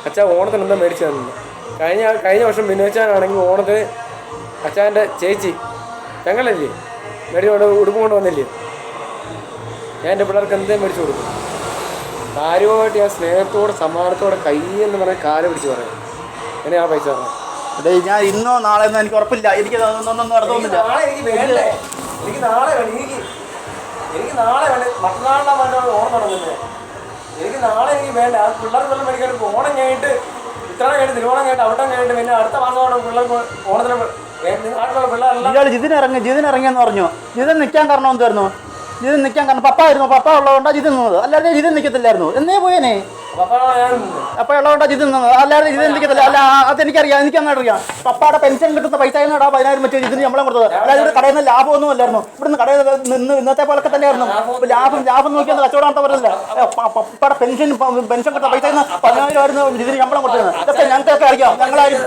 അച്ഛാ ഓണത്തിന് എന്താ മേടിച്ചു തന്നു. കഴിഞ്ഞ വർഷം ബിനോച്ചാനാണെങ്കിൽ ഓണത്തിന് അച്ഛൻ്റെ ചേച്ചി ഞങ്ങളല്ലേ മേടിച്ചുകൊണ്ട് ഉടുപ്പ് കൊണ്ട് വന്നില്ലേ? ഞാൻ എൻ്റെ പിള്ളേർക്ക് എന്തേ മേടിച്ചു കൊടുക്കും. കാര്യമായിട്ട് ഞാൻ സ്നേഹത്തോടെ സമ്മാനത്തോടെ കൈ എന്ന് പറഞ്ഞാൽ കാല് പിടിച്ച് പറയും. എന്നെ ആ പൈസ പറഞ്ഞു. ഞാൻ ഇന്നോ നാളെ ഒന്നും എനിക്ക് ഉറപ്പില്ല. എനിക്ക് നടത്തുന്നില്ല. നാളെ എനിക്ക് വേണ്ടേ? എനിക്ക് നാളെ വേണ്ട. മറ്റന്നാളിനാ വേണ്ട ഓണം തുടങ്ങുന്നത്. എനിക്ക് നാളെ എനിക്ക് വേണ്ട. അത് പിള്ളേർക്ക് വെള്ളം മേടിക്കാൻ ഓണം കഴിഞ്ഞിട്ട് ഇത്രയും കഴിഞ്ഞിട്ട് തിരുവോണം കഴിഞ്ഞിട്ട് അവിടം കഴിഞ്ഞിട്ട് പിന്നെ അടുത്ത മാസമാണ് പിള്ളേർക്ക് ഓണത്തിന് നാട്ടിലുള്ള പിള്ളേരെല്ലാം. ജിതിൻ ഇറങ്ങിയെന്ന് പറഞ്ഞു. ജിതിൻ നിൽക്കാൻ കാരണം എന്തായിരുന്നു? ജിതിൻ നിൽക്കാൻ കാരണം പപ്പ ആയിരുന്നു. പപ്പ ഉള്ളതുകൊണ്ടാണ് ജിതിൻ നിന്നത്. അല്ലാതെ ജിതിൻ നിൽക്കത്തില്ലായിരുന്നു. എന്നേ പോയേനെ. അപ്പൊ ഉള്ളതുകൊണ്ടാ ഇത് നിന്നത്. അല്ലാതെ ഇത് എനിക്കത്തില്ല. അല്ല അതെനിക്കറിയാം, എനിക്കങ്ങനെ അറിയാം. പപ്പാടെ പെൻഷൻ കിട്ടുന്ന പൈസ തന്നെയാണ് 10,000 വെച്ച് ഇതിന് ശമ്പളം കൊടുത്തത്. അല്ലാതെ ഇവിടെ കടയിൽ നിന്ന് ലാഭമൊന്നും അല്ലായിരുന്നു. ഇവിടുന്ന് കടയിൽ നിന്ന് ഇന്നത്തെ പോലൊക്കെ തന്നെയായിരുന്നു. ലാഭം നോക്കിയാൽ കച്ചവടം നടത്താൻ പറ്റില്ല. പപ്പാടെ പെൻഷൻ കിട്ടുന്ന പൈസ 10,000 ഇതിന് ശമ്പളം കൊടുത്തത്. ഇതൊക്കെ ഞങ്ങൾക്കൊക്കെ അറിയാം. ഞങ്ങളാരും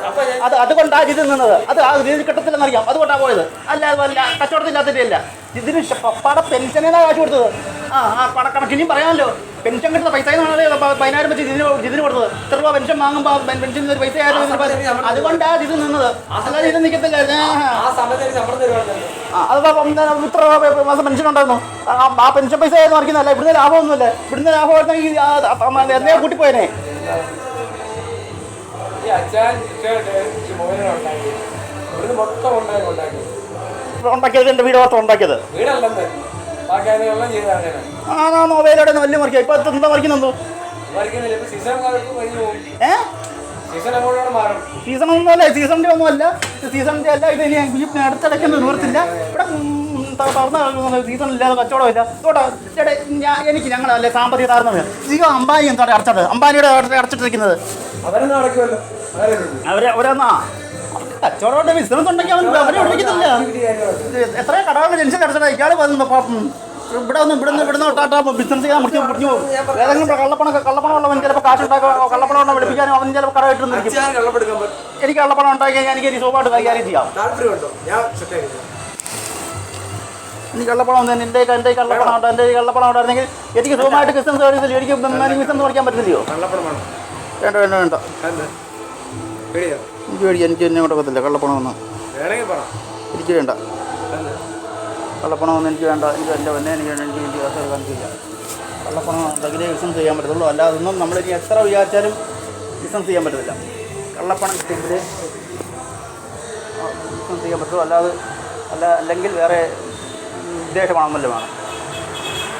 അതുകൊണ്ടാണ് ഇത് നിന്നത്. അത് ആ രീതിയിൽ കിട്ടത്തില്ലെന്ന് അറിയാം. അതുകൊണ്ടാണ് പോയത്. അല്ലാതെ കച്ചവടത്തില്ലാത്തതില്ല. ഇതിന് പപ്പാടെ പെൻഷനാണ് കാശ് കൊടുത്തത്. പണക്കണക്കിനും പറയാമല്ലോ. പെൻഷൻ കിട്ടുന്ന പൈസ 10,000 വെച്ച് ഇതിന് കൊടുത്തത്. എത്ര രൂപ പെൻഷൻ വാങ്ങുമ്പോൾ പെൻഷൻ ഒരു പൈസ ആയിരുന്നു. അതുകൊണ്ടാണ് ഇത് നിന്നത്. അല്ലാതെ ഇത് നിൽക്കത്തില്ല. അത് ഇത്ര മാസം പെൻഷൻ ഉണ്ടായിരുന്നു. ആ പെൻഷൻ പൈസ ആയിരുന്നു മറിക്കുന്നതല്ല. ഇവിടുന്ന് ലാഭമൊന്നുമില്ല. ഇവിടുന്ന് ലാഭമായിരുന്നെങ്കിൽ എന്നേ കൂട്ടിപ്പോയനെ. ഉണ്ടാക്കിയത് എൻ്റെ വീട് മാത്രം ഉണ്ടാക്കിയത്. ആണോ മൊബൈലോടെ വലിയ മറിക്കുക. ഇപ്പൊ എന്താ മറിക്കുന്നെന്തോ സീസണൊന്നുമല്ല. സീസണിൻ്റെ ഒന്നുമല്ല. സീസണിൻ്റെ അല്ല. ഇത് ഇനി അടുത്തിടയ്ക്കൊന്നും നിവർത്തില്ല. ഇവിടെ തുറന്ന സീസണില്ലാതെ കച്ചവടമില്ല. എനിക്ക് ഞങ്ങളല്ലേ സാമ്പത്തിക താഴ്ന്നത്. അംബാനി എന്താണ് അടച്ചത്? അംബാനിയുടെ അടച്ചിട്ടിരിക്കുന്നത് അവരെന്നാ കച്ചവടം ബിസിനസ് ഉണ്ടെങ്കിൽ അവരെ ഒഴിക്കുന്നില്ല. എത്രയോ കടകളുടെ ജനിച്ചിൽ അടച്ചത്. ഇയാൾ ഇവിടുന്ന് ടാറ്റാ ബിസിനസ് ചെയ്യാൻ മുറിഞ്ഞു പോകും. ഏതെങ്കിലും കള്ളപ്പണമുള്ളവൻ ചിലപ്പോൾ കാശുണ്ടാക്കുക. കള്ളപ്പണം വിളിപ്പിക്കാനും അവൻ ചിലപ്പോൾ കട ഇട്ടിരുന്നിരിക്കും. എനിക്ക് കള്ളപ്പണം ഉണ്ടാക്കി എനിക്ക് സുഖമായിട്ട് കൈകാര്യം ചെയ്യാം. എനിക്ക് കള്ളപ്പണം എൻ്റെ കള്ളപ്പണം ഉണ്ട്. എൻ്റെ കള്ളപ്പണം ഉണ്ടായിരുന്നെങ്കിൽ എനിക്ക് സുഖമായിട്ട് ബിസിനസ് സർവീസിൽ എനിക്ക് ബിസിനസ് പഠിക്കാൻ പറ്റില്ലയോ? വേണ്ട എനിക്ക് പേടിക്കാം. എനിക്ക് എന്നെ കൊണ്ട് പറ്റില്ല കള്ളപ്പണമൊന്നും. എനിക്ക് വേണ്ട കള്ളപ്പണമൊന്നും. എനിക്ക് വേണ്ട. എനിക്ക് എൻ്റെ തന്നെ എനിക്ക് കാണിക്കില്ല. കള്ളപ്പണം ഉണ്ടെങ്കിലേ ബിസിനസ് ചെയ്യാൻ പറ്റത്തുള്ളൂ. അല്ലാതൊന്നും നമ്മളിനി എത്ര വിചാരിച്ചാലും ബിസിനസ് ചെയ്യാൻ പറ്റത്തില്ല. കള്ളപ്പണം കിട്ടിയെങ്കിൽ ബിസിനസ് ചെയ്യാൻ പറ്റുള്ളൂ. അല്ലെങ്കിൽ വേറെ വിദേശ പണം വല്ലതും വേണം.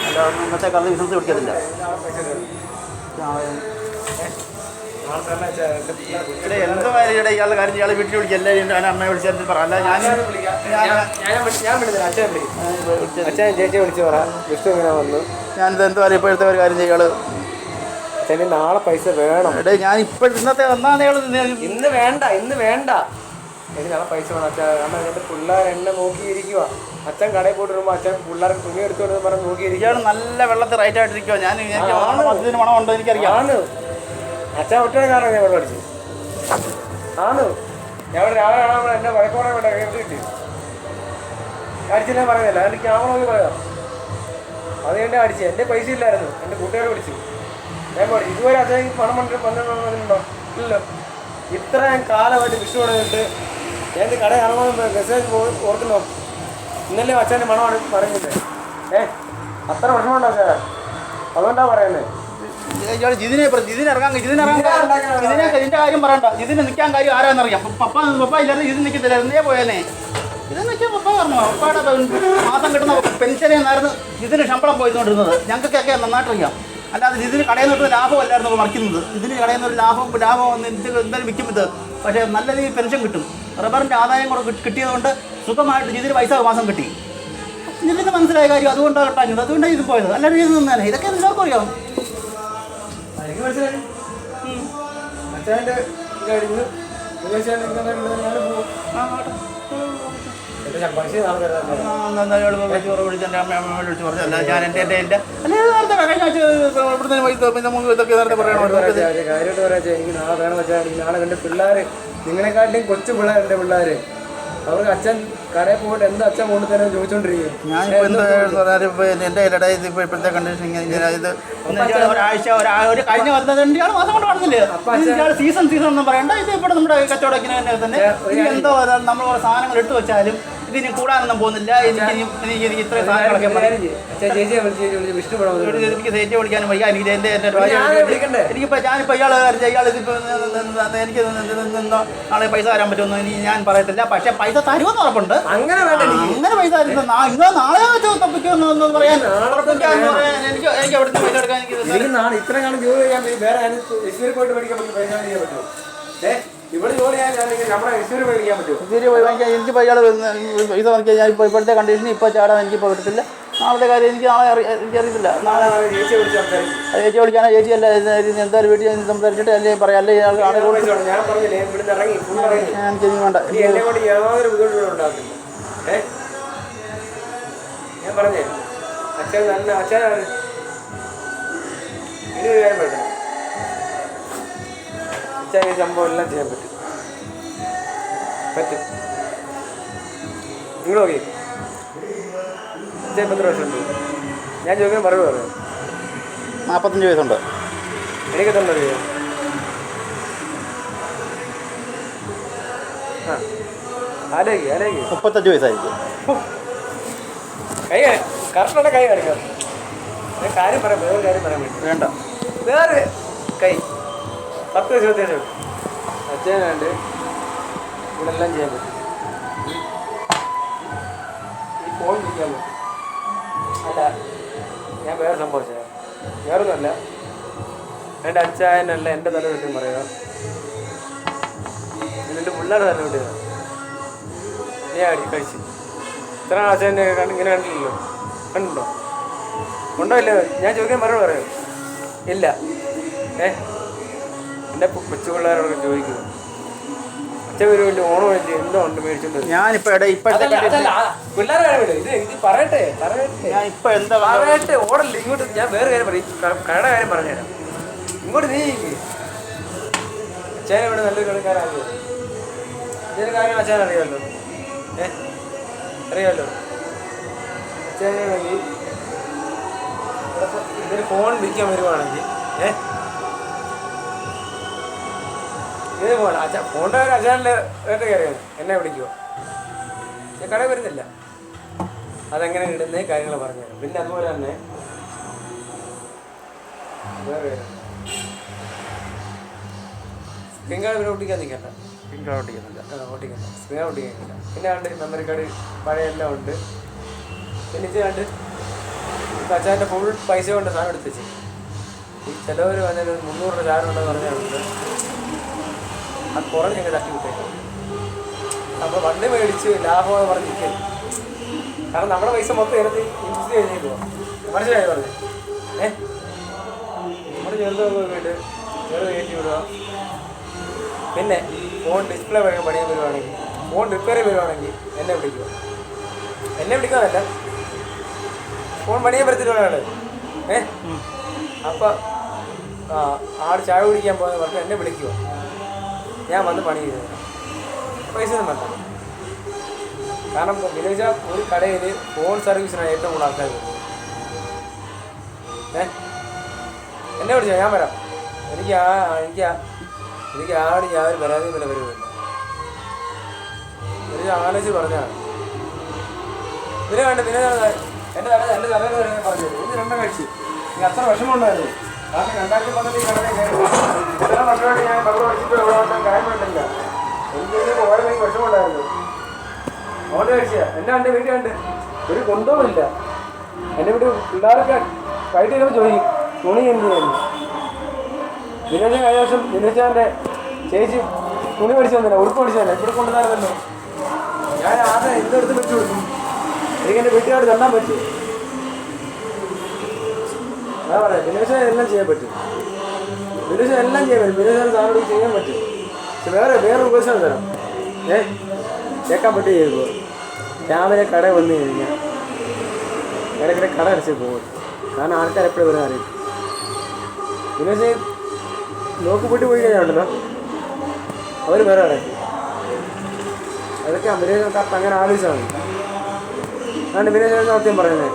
അല്ലാതെ ഇന്നത്തെ കാലത്ത് ബിസിനസ് പിടിക്കത്തില്ല. എന്തോ കാര്യം ഇയാളുടെ കാര്യം ഇയാളെ വീട്ടിൽ വിളിക്കുക. എല്ലാവരും അമ്മയെ വിളിച്ചാൽ പറ. അല്ല ഞാനിത് എന്തോ കാര്യം ഇപ്പോഴത്തെ ഒരു കാര്യം ഇയാള് നാളെ പൈസ വേണം. ഞാൻ ഇപ്പോഴത്തെ ഇന്നത്തെ ഒന്നാം ഇന്ന് വേണ്ട എനിക്ക് നാളെ പൈസ വേണം അച്ഛാ. കാരണം എൻ്റെ പിള്ളേർ എന്നെ നോക്കിയിരിക്കുക. അച്ഛൻ കടയിൽ പോയിട്ട് വരുമ്പോൾ അച്ഛൻ പിള്ളേർക്ക് തുണി എടുത്തോണ്ട് പറഞ്ഞ് നോക്കിയിരിക്കുകയാണ്. നല്ല വെള്ളത്തിൽ റൈറ്റ് ആയിട്ടിരിക്കുക. ഞാൻ മണമുണ്ടോ എനിക്കറിയാം. അച്ഛൻ ഒറ്റ കാരണം ഞാൻ വെള്ളം അടിച്ചു ആണ്. ഞാൻ രാവിലെ കാണാൻ എന്നെ വഴക്കോടെ വേണ്ട കിട്ടി അടിച്ചില്ല പറയുന്നില്ല. അതിൻ്റെ ക്യാമറ പറയാം. അത് എൻ്റെ അടിച്ചു. എൻ്റെ പൈസ ഇല്ലായിരുന്നു. എൻ്റെ കൂട്ടുകാരെ വിളിച്ചു. ഞാൻ പറയും ഇതുവരെ അച്ഛൻ പണം വന്നിട്ടുണ്ടോ? ഇല്ലല്ലോ. ഇത്രയും കാലമായിട്ട് വിഷു തുടങ്ങിയിട്ട് ഞാൻ കട ഇറങ്ങുമ്പോൾ മെസ്സേജ് ഓർക്കുന്നോ? ഇന്നലെ അച്ഛൻ്റെ മണമാണ് പറയുന്നത്. അത്ര വിഷമമുണ്ടോ അച്ഛാ? അതുകൊണ്ടാണ് പറയുന്നത്. ഇതിന്റെ കാര്യം പറയണ്ട. ഇതിന് നിൽക്കാൻ കാര്യം ആരാന്നറിയാം. പപ്പ ഇല്ലാതെ ഇത് നിൽക്കത്തില്ല. എന്നേ പോയേനെ. ഇത് നിൽക്കാൻ പപ്പ പറഞ്ഞു. പപ്പയുടെ മാസം കിട്ടുന്ന പെൻഷനായിരുന്നു ഇതിന് ശമ്പളം പോയിക്കൊണ്ടിരുന്നത്. ഞങ്ങൾക്കൊക്കെ നന്നായിട്ടറിയാം. അല്ലാതെ ഇതിന് കടയിൽ നിന്ന് ലാഭമല്ലായിരുന്നു മറിക്കുന്നത്. ഇതിന് കടയിൽ നിന്ന് ലാഭം എന്തായാലും വിൽക്കും ഇത്. പക്ഷേ നല്ല രീതിയിൽ പെൻഷൻ കിട്ടും. റബ്ബറിൻ്റെ ആദായം കൂടെ കിട്ടിയതുകൊണ്ട് സുഖമായിട്ട് ഇതിന് പൈസ മാസം കിട്ടി. ഇതിന് മനസ്സിലായ കാര്യം. അതുകൊണ്ടാണ് കിട്ടാഞ്ഞത്. അതുകൊണ്ടാണ് ഇത് പോയത്. അല്ലാതെ ഇത് നിന്നേനെ. ഇതൊക്കെ എല്ലാവർക്കും അറിയാം. എനിക്ക് മനസ്സിലായി. അച്ഛൻ്റെ കാര്യമായിട്ട് പറയാ. എനിക്ക് നാളെ വേണം വെച്ചാൽ എനിക്ക് നാളെ എൻ്റെ പിള്ളേർ നിങ്ങളെക്കാട്ടിലും കൊച്ചു പിള്ളേർ എൻ്റെ പിള്ളേർ അവർക്ക് അച്ഛൻ കടയിൽ പോയിട്ട് എന്താ അച്ഛൻ കൊണ്ട് തന്നെ ചോദിച്ചോണ്ടിരിക്കും. ഞാനിപ്പോൾ എൻ്റെ ഇപ്പോഴത്തെ കണ്ടീഷൻ ഇത് ഒരാഴ്ച ഒരു കഴിഞ്ഞ വന്നതിൻ്റെ മാസം കൊണ്ട് കാണുന്നില്ലേ? അപ്പം സീസൺ ഒന്നും പറയണ്ട. ഇത് ഇവിടെ നമ്മുടെ കച്ചവടത്തിന് തന്നെ എന്തോ നമ്മൾ സാധനങ്ങൾ എടുത്തു വെച്ചാലും ഇതിന് കൂടാനൊന്നും പോകുന്നില്ല. എനിക്ക് ഇത്രയും സാധനങ്ങളൊക്കെ എനിക്ക് ചേച്ചി വിളിക്കാനും വയ്യ. എനിക്ക് എനിക്കിപ്പോൾ ഞാനിപ്പോൾ ഇയാൾ എനിക്ക് നാളെ പൈസ തരാൻ പറ്റുമെന്ന് ഞാൻ പറയത്തില്ല. പക്ഷെ പൈസ തരുമെന്ന് ഉറപ്പുണ്ട്. അങ്ങനെ പൈസ ഇന്നോ നാളെ തപ്പിക്കുമെന്ന് പറയാൻ എനിക്ക് അവിടുത്തെ പൈസ എടുക്കാൻ ഇത്ര കാലം ജോലി ചെയ്യാൻ വേറെ പോയിട്ട് മേടിക്കാൻ പറ്റും. പൈസ ചെയ്യാൻ പറ്റുമോ? ഇവിടെ ജോലി നമ്മുടെ മേടിക്കാൻ പറ്റുമോ? എനിക്കിപ്പോൾ ഇയാൾ പൈസ നോക്കിയാൽ ഞാൻ ഇപ്പോൾ ഇപ്പോഴത്തെ കണ്ടീഷനിൽ ഇപ്പോൾ ചാടാൻ എനിക്കിപ്പോൾ പറ്റത്തില്ല. നാളത്തെ കാര്യം എനിക്ക് നാളെ എനിക്കറിയത്തില്ല. നാളെ ചേച്ചിയെ വിളിച്ച് സംസാരിക്കും. ചേച്ചി വിളിക്കാനോ ചേച്ചി അല്ല എന്തായാലും വീട്ടിൽ സംസാരിച്ചിട്ട് അല്ലെങ്കിൽ പറയാം. അല്ലെങ്കിൽ ഞാൻ പറഞ്ഞില്ലേ ഇവിടുന്ന് ഇറങ്ങി എനിക്ക് വേണ്ട. എന്നെ കൊണ്ട് യാതൊരു ബുദ്ധിമുട്ടുകളും ഉണ്ടാക്കില്ല. ഞാൻ പറഞ്ഞേ അച്ഛൻ നല്ല അച്ഛനാണ്. ഇത് കാര്യം പറ്റും അച്ഛൻ ഈ സംഭവം എല്ലാം ചെയ്യാൻ പറ്റും. നിങ്ങൾ നോക്കി അച്ഛൻ എത്ര വർഷമുണ്ട്? ഞാൻ ചോദിക്കാൻ മറുപടി പറയാം. 45 വയസ്സുണ്ട്. എനിക്ക് എത്ര അറിയാം? ആലേക്ക് 35 വയസ്സായിരിക്കും. കൈ കറക്റ്റാണ്. കൈ കാണിക്കാം. കാര്യം പറയാം. വേറെ കാര്യം പറയാൻ വേണ്ടി വേണ്ട. വേറെ കൈ 10 വയസ്സ് വ്യത്യാസം അച്ഛനാണ്ട് ഇവിടെ എല്ലാം ചെയ്യാൻ പറ്റും. ഈ ഫോൺ വിളിക്കാൻ പറ്റും. അല്ല ഞാൻ വേറെ സംഭവിച്ചത് വേറൊന്നുമല്ല. എൻ്റെ അച്ഛനല്ല എൻ്റെ തല കിട്ടും പറയുക. എന്നിട്ട് പിള്ളേരുടെ തല കിട്ടുക. ഞാൻ അടി കഴിച്ച് ഇത്ര അച്ഛനെ ഇങ്ങനെ കണ്ടില്ലല്ലോ. കണ്ടുണ്ടോ? ഉണ്ടോ ഇല്ല? ഞാൻ ചോദിക്കാൻ മറുപടി പറയാം. ഇല്ല. എൻ്റെ കൊച്ചു പിള്ളേരോടൊക്കെ ചോദിക്കുന്നു അച്ഛൻ വരുമല്ലോ ഓണം വേണ്ടി എന്തോ ഉണ്ട് മേടിച്ചോണ്ട്. ഞാനിപ്പോ പിള്ളേരെ കാര്യമില്ല. ഇത് പറയട്ടെ ഞാൻ ഇപ്പൊ എന്താ പറയട്ടെ. ഓടല്ലേ ഇങ്ങോട്ട്. ഞാൻ വേറെ കാര്യം പറയും. കടയുടെ കാര്യം പറഞ്ഞുതരാം. ഇങ്ങോട്ട് നീ അച്ഛനെ ഇവിടെ നല്ലൊരു കളിക്കാരാകുമോ? ഇതിൻ്റെ കാര്യം അച്ഛൻ അറിയാമല്ലോ. അറിയാമല്ലോ. അച്ഛനാണെങ്കിൽ ഇതിന് ഫോൺ വിളിക്കാൻ വരുവാണെങ്കിൽ ഇത് ഫോൺ അച്ഛൻ ഫോണിൻ്റെ കാര്യം അച്ഛൻ്റെ വേറെ കാര്യമാണ്. എന്നെ വിളിക്കുമോ? ഞാൻ കടയിൽ വരുന്നില്ല. അതെങ്ങനെ ഇടുന്ന കാര്യങ്ങൾ പറഞ്ഞുതരാം. പിന്നെ അതുപോലെ തന്നെ വേറെ സ്ക്രീൻ കാർഡ് ഇവിടെ ഒട്ടിക്കാൻ നിൽക്കണ്ട. ഓട്ടിക്കുന്നില്ല. ഓട്ടിക്കണ്ട. സ്ക്രീൻ ഒട്ടിക്കുന്നില്ല. പിന്നെ കണ്ട് മെമ്മറി കാർഡ് പഴയ എല്ലാം ഉണ്ട്. പിന്നെ ഇത് കണ്ട് ഇപ്പം അച്ഛൻ്റെ ഫുൾ പൈസ കൊണ്ട് സാധനം എടുത്ത് വെച്ച് ഈ ചിലവർ വന്നൊരു 300 രൂപ ചാരം ഉണ്ടെന്ന് പറഞ്ഞാൽ ആ കുറഞ്ഞ് ഞങ്ങൾ തട്ടി വിട്ടേക്കും. അപ്പോൾ വണ്ടി മേടിച്ച് ലാഭമെന്ന് പറഞ്ഞിരിക്കും. കാരണം നമ്മുടെ പൈസ മൊത്തം എടുത്ത് ഇൻവെസ്റ്റ് കഴിഞ്ഞ് പോവാം. മനസ്സിലായി പറഞ്ഞു. നമ്മുടെ ചെറുതൊക്കെ പോയിട്ട് ചെറുത് കയറ്റി വിടുക. പിന്നെ ഫോൺ ഡിസ്പ്ലേ പണിയാൻ വരുവാണെങ്കിൽ ഫോൺ റിപ്പയർ വരുവാണെങ്കിൽ എന്നെ വിളിക്കുക. എന്നെ വിളിക്കാനല്ല, ഫോൺ പണിയാൻ പറ്റത്തില്ല. അപ്പം ആട് ചായ കുടിക്കാൻ പോകുന്ന പറഞ്ഞാൽ എന്നെ വിളിക്കുക. ഞാൻ വന്ന് പണി ചെയ്തു പൈസ ഒന്നും വേണ്ട. കാരണം വിദേശ ഒരു കടയിൽ ഫോൺ സർവീസിനാണ് ഏറ്റവും കൂടുതൽ ആൾക്കാർ വരുന്നത്. എന്നെ വിളിച്ചോ, ഞാൻ വരാം. എനിക്ക് ആട് യാതൊരു പരാതിയും വില വരുമില്ല. ഒരു ആലോചിച്ച് പറഞ്ഞാണ് ഇതിനെ വേണ്ട. പിന്നെ എൻ്റെ തലേന്ന് പറഞ്ഞു ഇത് രണ്ടും കഴിച്ച് എനിക്ക് അത്ര വിഷമമുണ്ടായിരുന്നു. കാരണം 2013 ഈ കടയിൽ കയറി ഇത്ര വർഷമായിട്ട് ഞാൻ പകർ പഠിച്ചിട്ട് എവിടെ വന്നാൽ കാര്യം വേണ്ടില്ല. എനിക്ക് ഓരോ വിഷമമുണ്ടായിരുന്നു. ഓർഡർ കഴിച്ച എന്നെ എൻ്റെ വീട്ടിൽ കണ്ട് ഒരു കൊണ്ടവുമില്ല. എൻ്റെ വീട്ടിൽ പിള്ളേർക്ക് വൈകിട്ട് വരുമ്പോൾ ചോദിക്കും തുണി എന്ത് ചെയ്യുന്നു. ദിനേശൻ കഴിഞ്ഞ വർഷം ദിനേശാൻ്റെ ചേച്ചി തുണി മേടിച്ചു തന്നില്ല, ഉടുപ്പ് മേടിച്ചു തന്നെ ഇവിടെ കൊണ്ടുവന്നായിരുന്നല്ലോ. ഞാൻ ആദ്യം എന്തെടുത്ത് വെച്ചു കൊടുക്കും. എനിക്ക് എൻ്റെ വീട്ടുകാരോട് തന്നാൻ പറ്റും. ഞാൻ പറയാം ദിനേശൻ എല്ലാം ചെയ്യാൻ പറ്റും. ദിനേശൻ എല്ലാം ചെയ്യാൻ പറ്റും. ദിനേശൻ സാധനം ചെയ്യാൻ പറ്റും. പക്ഷെ വേറെ ഉപദേശം തരാം. കേൾക്കാൻ പറ്റി ചെയ്യുമ്പോൾ രാവിലെ കട വന്നു കഴിഞ്ഞാൽ ഇടയ്ക്കിടെ കട അടച്ച് പോകും. കാരണം ആൾക്കാർ എപ്പോഴും വരാൻ അറിയും. ദിനേശ് നോക്ക് പൊട്ടി പോയി കഴിഞ്ഞാണ്ടല്ലോ അവർ വേറെ അടയ്ക്കും. അതൊക്കെ വിനേശ് അങ്ങനെ ആലോചിച്ചാൽ മതി. അതുകൊണ്ട് വിനേശ് സത്യം പറയുന്നത്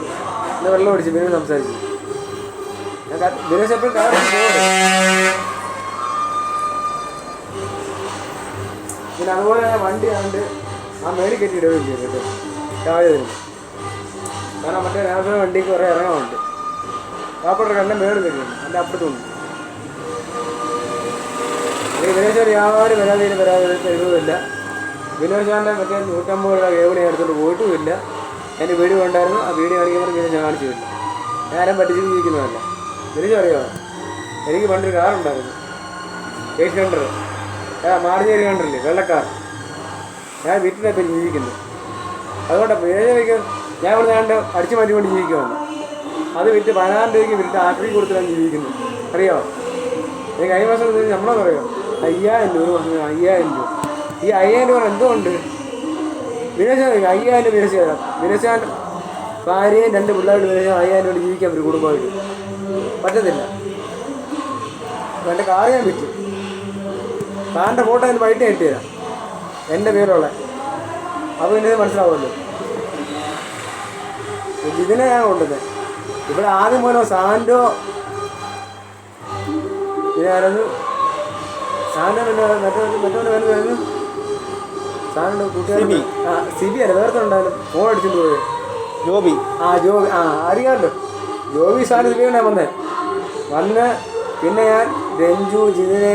ഇന്ന് വെള്ളം അടിച്ച് വിനേശ് സംസാരിച്ചു. വിനേശ് എപ്പോഴും കട അടച്ച് പോകും. പിന്നെ അതുപോലെ വണ്ടി ആണ്ട് ആ മേളിൽ കെട്ടി ഇടുകയും ചെയ്യും കേട്ടോ രാവിലെ വരുമ്പോൾ. കാരണം മറ്റേ രാവിലെ വണ്ടിക്ക് കുറേ ഇറങ്ങാറുണ്ട്. വാപ്പയുടെ കണ്ടെ മേളിൽ കെട്ടിയുണ്ട്, എൻ്റെ അപ്പുറത്തുണ്ട്. ഈ വിനേശ്വർ യാതൊരു വരാതില്ല. വിനോദാൻ്റെ മറ്റേ 150 രൂപ കേബിളി എടുത്തുകൊണ്ട് പോയിട്ടുമില്ല. എൻ്റെ വീഡിയോ ഉണ്ടായിരുന്നു, ആ വീഡിയോ കാണിക്കുമ്പോൾ പിന്നെ ഞാൻ കാണിച്ചില്ല. ഞാനും പഠിച്ച് ജീവിക്കുന്നതല്ല. വിനേശ് അറിയാമോ, എനിക്ക് പണ്ടൊരു കാറുണ്ടായിരുന്നു, 800 മാർജേരി കണ്ടല്ലേ വെള്ളക്കാർ. ഞാൻ വീട്ടിലിപ്പം ജീവിക്കുന്നു. അതുകൊണ്ടാണ് വിനേശ് ഞാൻ ഇവിടെ ഞാൻ അടിച്ചു മാറ്റിക്കൊണ്ട് ജീവിക്കുകയാണ്. അത് വിറ്റ് 14 രൂപയ്ക്ക് വിറ്റ് ആക്രി കൊടുത്തിട്ടാണ് ജീവിക്കുന്നത്. അറിയോ? ഈ കഴിഞ്ഞ മാസം നമ്മളെന്ന് പറയുമോ 5000 രൂപ, 5000 രൂപ. ഈ 5000 രൂപ എന്തുകൊണ്ട് വിദേശം 5000 രൂപ വിദേശ വിദേശാൻ ഭാര്യയും 2 പിള്ളേരുടെ വിദേശം 5000 രൂപ ജീവിക്കാൻ പറ്റും കുടുംബമായിട്ട്. പറ്റത്തില്ല. എൻ്റെ കാർ ഞാൻ വിറ്റു. കാറിൻ്റെ ഫോട്ടോ അതിന് വൈകിട്ട് ഇട്ട് തരാം, എൻ്റെ പേരുള്ള. അപ്പോൾ പിന്നെ മനസ്സിലാവുമല്ലോ. ഇതിനെ ഞാൻ കൊണ്ടുവന്നത് ഇവിടെ ആദ്യം പോലെ സാൻഡോ ഇതിനായിരുന്നു. സാൻഡോ പിന്നെ മറ്റവൻ്റെ പേര് വരുന്നു. സാൻഡോ കൂട്ടുകാരി സിബി അല്ല, വേറെ ഉണ്ടായാലും ഫോൺ അടിച്ചിട്ട് പോയത് ജോബി. ജോബി അറിയാമല്ലോ. ജോബി സാൻഡോ സിബി ഞാൻ വന്ന് പിന്നെ ഞാൻ രഞ്ജു, ജിതിനെ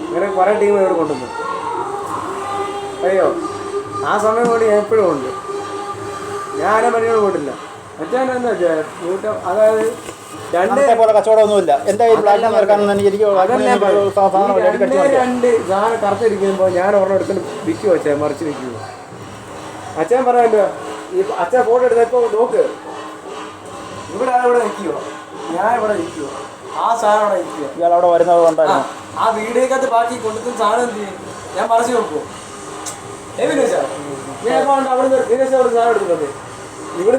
അങ്ങനെ കുറേ ടീം ഇവിടെ കൊണ്ടുവന്നു. അറിയോ? ആ സമയം കൊണ്ട് ഞാൻ എപ്പോഴും ഉണ്ട്. ഞാൻ ആരെ പണിയോട് പോയിട്ടില്ല. മറ്റേ എന്താ വെച്ചാൽ അതായത് 2 പോലെ കച്ചവടമൊന്നുമില്ല. എൻ്റെ കയ്യിൽ പ്ലാറ്റിനം നിറക്കാനൊന്നും എനിക്ക് 2 സാധനം കറുത്തിരിക്കുമ്പോൾ ഞാൻ ഒരെണ്ണം എടുത്തിട്ട് വിൽക്കുമോ അച്ഛൻ, മറിച്ച് വിൽക്കുമോ? അച്ഛൻ പറയാമല്ലോ, ഈ അച്ഛൻ ഫോട്ടോ എടുത്തപ്പോൾ നോക്ക്, ഇവിടെ നിൽക്കുമോ, ഞാൻ ഇവിടെ നിൽക്കുമോ, ആ സാധനം അവിടെ നിൽക്കുക. ഇയാൾ അവിടെ വരുന്നത് കൊണ്ടായിരുന്നു. ആ വീഡിയോക്കകത്ത് ബാക്കി കൊണ്ടുവന്ന സാധനം എന്ത് ചെയ്യും? ഞാൻ മറിച്ച് നോക്കുമോ? വിനേശ ഞാൻ എപ്പോൾ അവിടെ വിനേശ അവിടെ സാധനം എടുക്കുന്നത് ഇവിടെ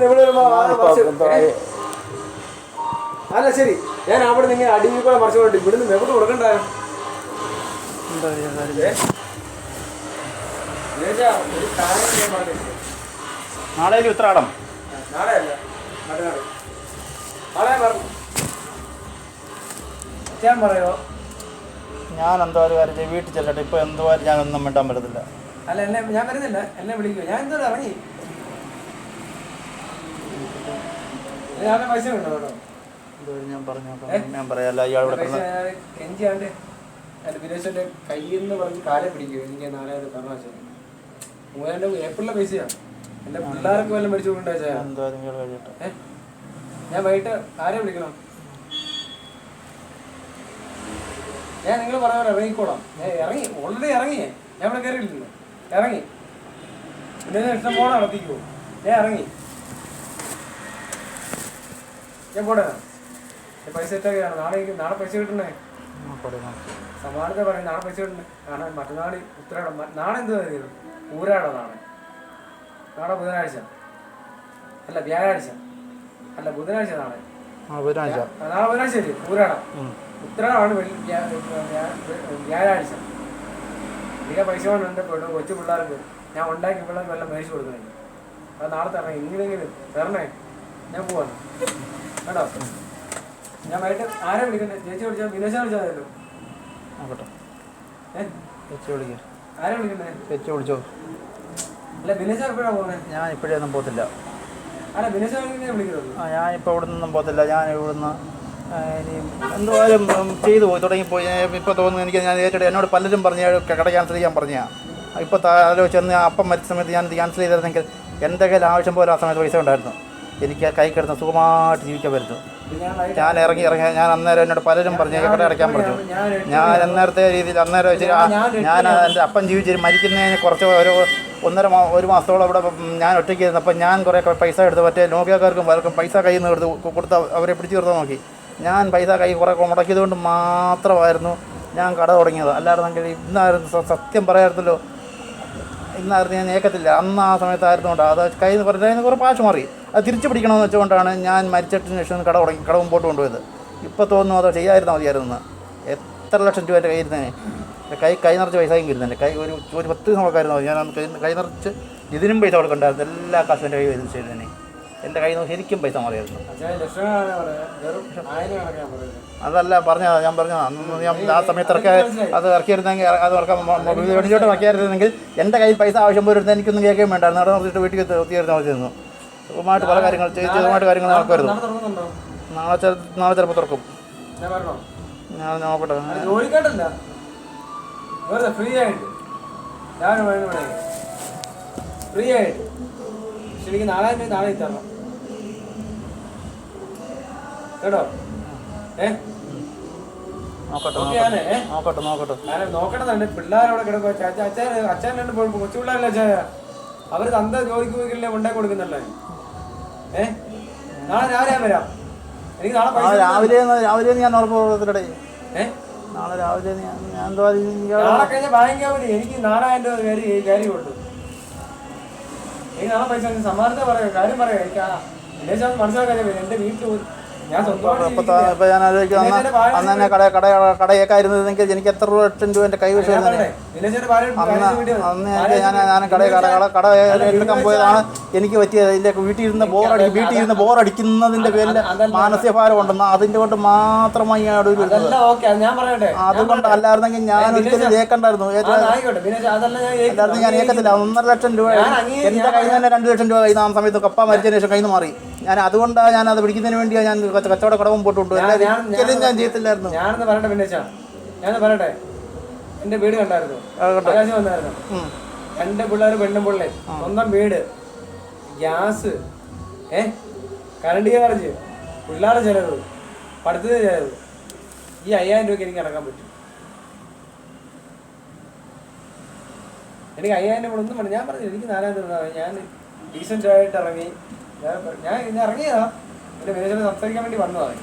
അല്ല ശരി, ഞാൻ അവിടെ നിങ്ങൾ അടിയിൽ കൂടെ മറിച്ച് കൊണ്ട് ഇവിടുന്ന് എവിടെ കൊടുക്കണ്ടായോ? നാളെ ഉത്രാടം. നാളെ അല്ല, മറ്റന്നാൾ. നാളെ പറഞ്ഞു ഞാൻ പറയോ? ഞാൻ എന്തോ ഒരു കാര്യം വീട്ടിൽ ചെല്ലട്ടെ. ഇപ്പൊ എന്തുവായാലും ഞാൻ ഒന്നും മിണ്ടാൻ പറ്റത്തില്ല. അല്ല എന്നെ ഞാൻ വരുന്നില്ല, എന്നെ വിളിക്കുമോ? ഞാൻ എന്തോ ഇറങ്ങി. ഞാൻ പൈസ ഉണ്ടോ കേട്ടോ? ഞാൻ പറയാല്ല. ഇയാൾ കെഞ്ചിയാണ്ട് അല്ല വിദേശന്റെ കയ്യിൽ നിന്ന് പറഞ്ഞ് കാലം പിടിക്കുമോ? എനിക്ക് 4000 തരണം വെച്ചാൽ 3000 ഏപ്രിലെ പൈസയാണ്. എൻ്റെ പിള്ളേർക്ക് വല്ലതും മേടിച്ചു കൊണ്ടുണ്ടാ? ഞാൻ വൈകിട്ട് ആരെ വിളിക്കണം? ഞാൻ നിങ്ങൾ പറയാൻ ഇറങ്ങിക്കോളാം. ഞാൻ ഇറങ്ങി, ഓൾറെഡി ഇറങ്ങിയേ. ഞാൻ ഇവിടെ കയറിയില്ലല്ലോ, ഇറങ്ങി. പിന്നെ ഇഷ്ടം പോണ നടത്തിക്കുമോ? ഞാൻ ഇറങ്ങി, ഞാൻ പോട്ടെ. പൈസ ഇട്ടൊക്കെയാണ്. നാളെ പൈസ കിട്ടണേ. സമാനത്തെ പറയും, നാളെ പൈസ കിട്ടണേ. കാരണം മറ്റന്നാൾ ഉത്തരാടം. നാളെ എന്ത് കരുതിയത്? ഊരാടോ നാളെ? നാളെ ബുധനാഴ്ച അല്ല, വ്യാഴാഴ്ച അല്ല, ബുധനാഴ്ച. നാളെ ബുധനാഴ്ച അല്ലേ ഊരാടം? ഉത്തരാടമാണ് വ്യാഴാഴ്ച. എനിക്ക് പൈസ കൊണ്ട് പെടും. കൊച്ചു പിള്ളേർക്ക് ഞാൻ ഉണ്ടാക്കി പിള്ളേർക്ക് വല്ലതും മേടിച്ചു കൊടുക്കണേ. അത് നാളെ തരണേ, എങ്ങനെയെങ്കിലും തരണേ. ഞാൻ പോവാണ് കേട്ടോ. ഞാൻ വൈകിട്ട് ആരെ വിളിക്കണ്ടേ? ചേച്ചി വിളിച്ചാൽ വിനേശ വിളിച്ചാൽ മതിയല്ലോ. ആരെ വിളിക്കണ്ടേ? ചേച്ചി വിളിച്ചോ? അല്ല വിനേശ എപ്പോഴാണ് പോകുന്നത്? ഞാൻ ഇപ്പോഴൊന്നും പോകത്തില്ല. അല്ല വിനേശ വിളിക്കുന്നത്? ഞാനിപ്പോൾ ഇവിടെ നിന്നും പോകത്തില്ല. ഞാൻ ഇവിടുന്ന് ഇനി എന്തുവായാലും ചെയ്തു പോയി തുടങ്ങിപ്പോയി. ഇപ്പോൾ തോന്നുന്നു എനിക്ക് ഞാൻ ഏറ്റവും എന്നോട് പലരും പറഞ്ഞ കട ക്യാൻസൽ ചെയ്യാൻ പറഞ്ഞാൽ ഇപ്പോൾ ആലോചിച്ചെന്ന് അപ്പം മരിച്ച സമയത്ത് ഞാൻ ക്യാൻസൽ ചെയ്തിരുന്നെങ്കിൽ എൻ്റെ കയ്യിൽ ആവശ്യം പോലെ ആ സമയത്ത് പൈസ ഉണ്ടായിരുന്നു. എനിക്ക് കൈ കിടന്ന് സുഖമായിട്ട് ജീവിക്കാൻ പറ്റും. ഞാൻ ഇറങ്ങി ഞാൻ അന്നേരം എന്നോട് പലരും പറഞ്ഞു കട അടയ്ക്കാൻ പറഞ്ഞു. ഞാൻ അന്നേരത്തെ രീതിയിൽ അന്നേരം ഞാൻ എൻ്റെ അപ്പം ജീവിച്ച് മരിക്കുന്നതിന് കുറച്ച് ഒരു മാസത്തോളം ഇവിടെ ഞാൻ ഒറ്റയ്ക്ക് ഇരുന്നപ്പോൾ ഞാൻ കുറേ പൈസ എടുത്ത് മറ്റേ നോക്കിയക്കാർക്കും പലർക്കും പൈസ കയ്യിൽ നിന്ന് കൊടുത്ത് അവരെ പിടിച്ചു നിർത്താൻ നോക്കി. ഞാൻ പൈസ കൈ കുറേ മുടക്കിയത് കൊണ്ട് മാത്രമായിരുന്നു ഞാൻ കട തുടങ്ങിയത്. അല്ലായിരുന്നെങ്കിൽ ഇന്നായിരുന്നു സത്യം പറയായിരുന്നല്ലോ, ഇന്നായിരുന്നു ഞാൻ ഏക്കത്തില്ല. അന്ന് ആ സമയത്തായിരുന്നുകൊണ്ട് അത് കയ്യിൽ നിന്ന് കുറേ പാശ് മാറി. അത് തിരിച്ചു പിടിക്കണമെന്ന് വെച്ചുകൊണ്ടാണ് ഞാൻ മരിച്ചിട്ടതിന് ശേഷം കട മുമ്പോട്ട് കൊണ്ടുപോയത്. ഇപ്പോൾ തോന്നുന്നു അത് ചെയ്യാതിരുന്നാൽ മതിയായിരുന്നു. എത്ര ലക്ഷം രൂപ എൻ്റെ കയ്യിൽ ഇരുന്നേ. കൈ നിറച്ച് പൈസയും കിട്ടുന്നുണ്ട്. ഒരു 10 ദിവസം കൊടുക്കായിരുന്നു. ഞാൻ കൈ നിറച്ച് ഇതിനും പൈസ കൊടുക്കണ്ടായിരുന്നു. എല്ലാ കാശും എൻ്റെ കൈ വരുന്ന തന്നെ. എൻ്റെ കയ്യിൽ നിന്ന് ശരിക്കും പൈസ മാറിയായിരുന്നു. അതല്ല പറഞ്ഞത്, ഞാൻ പറഞ്ഞത് അന്ന് ഞാൻ ആ സമയത്ത് ഇറക്കിയിരുന്നെങ്കിൽ അത് വെളിച്ചോട്ട് ഇറക്കിയായിരുന്നെങ്കിൽ എൻ്റെ കയ്യിൽ പൈസ ആവശ്യം പോയിരുന്നത് എനിക്കൊന്നും കേൾക്കുകയും വേണ്ടായിരുന്നു. അവിടെ നിർത്തിയിട്ട് വീട്ടിൽ എത്തിയിരുന്ന മതിയായിരുന്നു. സുഖമായിട്ട് പല കാര്യങ്ങൾ ചെയ്തതുമായിട്ട് കാര്യങ്ങൾ നടക്കുമായിരുന്നു. നാളെ ചിലപ്പോൾ തുറക്കും. ഞാൻ നോക്കട്ടെ. ഫ്രീ ആയിട്ട് എനിക്ക് 4000 രൂപ നാളെ തരണം കേട്ടോ. നോക്കട്ടെ. പിള്ളേരവിടെ കിടക്കുക. അച്ഛൻ 2 കൊച്ചു പിള്ളേരല്ലേ അച്ഛാ? അവർ തന്ത ജോലിക്ക് പോയിക്കില്ലേ ഉണ്ടാക്കി കൊടുക്കുന്നല്ലേ? നാളെ രാവിലെ ഞാൻ വരാം. എനിക്ക് നാളെ പൈസ രാവിലെ ഞാൻ ഉറപ്പിടേ. നാളെ രാവിലെ ഞാൻ എന്താ നാളെ കഴിഞ്ഞാൽ വാങ്ങിക്കാൻ വേണ്ടി എനിക്ക് 4000 രൂപ കയറി കൊടുത്തു. എനിക്ക് നാളെ പൈസ സമാധാനത്തെ പറയാം, കാര്യം പറയാം. എനിക്ക് മനസ്സിലാക്കാൻ എന്റെ വീട്ടിൽ ഞാൻ ഇപ്പൊ ഞാൻ അന്ന് തന്നെ കടയൊക്കെ ആയിരുന്നെങ്കിൽ എനിക്ക് എത്ര ലക്ഷം രൂപ എന്റെ കൈവശം അന്ന് ഞാൻ കട എടുക്കാൻ പോയതാണ് എനിക്ക് പറ്റിയത്. ഇതിലേക്ക് വീട്ടിൽ ഇരുന്ന് ബോറടിക്കുന്നതിന്റെ പേരിൽ മാനസിക ഭാരം ഉണ്ടെന്ന് അതിന്റെ കൊണ്ട് മാത്രമായി അതുകൊണ്ട് അല്ലായിരുന്നെങ്കിൽ ഞാൻ ഒരിക്കലും കേൾക്കണ്ടായിരുന്നു. അല്ലായിരുന്നു ഞാൻ കേൾക്കത്തില്ല. 1.5 ലക്ഷം രൂപ എന്റെ കയ്യിൽ തന്നെ 2 ലക്ഷം രൂപ കയ്യിൽ ആ സമയത്ത് കപ്പ മരിച്ചതിന് ശേഷം കയ്യിൽ നിന്ന് മാറി. ഞാൻ അതുകൊണ്ടാണ് ഞാൻ അത് പിടിക്കുന്നതിന് വേണ്ടിയാണ് ഞാൻ കച്ചവട കടവും പോയിട്ടുണ്ട്. ഒരിക്കലും ഞാൻ ചെയ്യത്തില്ലായിരുന്നു. ഞാനൊന്ന് പറയട്ടെ പിന്നെ ഞാനൊന്ന് പറയട്ടെ, എന്റെ വീട് കണ്ടായിരുന്നു, ആകാശം വന്നായിരുന്നു. 2 പിള്ളേർ പെണ്ണും പിള്ളേ, സ്വന്തം വീട്, ഗ്യാസ്, കറണ്ട് ചാർജ്, പിള്ളേരുടെ ചെലവ്, പഠിത്തത്തിന് ചെലവ്, ഈ 5000 രൂപയ്ക്ക് എനിക്ക് അടക്കാൻ പറ്റും. എനിക്ക് 5000 രൂപ ഒന്നും വേണം. ഞാൻ പറഞ്ഞു എനിക്ക് 4000 രൂപ. ഞാൻ ഡീസൻ്റ് ആയിട്ട് ഇറങ്ങി. ഞാൻ ഇന്ന് ഇറങ്ങിയതാ, എൻ്റെ വിദേശത്ത് സംസാരിക്കാൻ വേണ്ടി വന്നതാണ്.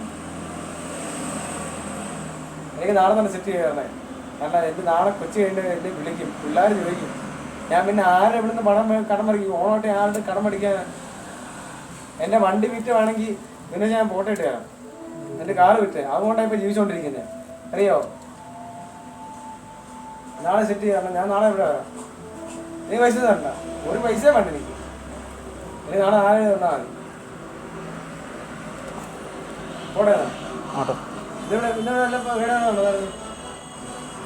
എനിക്ക് നാളെ തന്നെ സെറ്റ് ചെയ്യണേ. കാരണം എൻ്റെ നാളെ കൊച്ചു കഴിഞ്ഞ് എന്നെ വിളിക്കും, പിള്ളേർ ചോദിക്കും. ഞാൻ പിന്നെ ആരെ എവിടുന്ന് കടം പറിക്കും? ഓണോട്ടെ ആരുടെ കടം പഠിക്കാൻ? എൻ്റെ വണ്ടി വിറ്റ് വേണമെങ്കിൽ പിന്നെ ഞാൻ ഫോട്ടോ ഇട്ട് തരാം. എൻ്റെ കാറ് വിറ്റ്, അതുകൊണ്ടാണ് ഇപ്പോൾ ജീവിച്ചുകൊണ്ടിരിക്കുന്നത്, അറിയോ? നാളെ സെറ്റ് ചെയ്യണം. ഞാൻ നാളെ എവിടെ വരാം? നീ പൈസ തരണ്ട, ഒരു പൈസ വേണ്ട എനിക്ക്. എനിക്ക് നാളെ 4000 തന്നാൽ മതി. പോട്ടെ.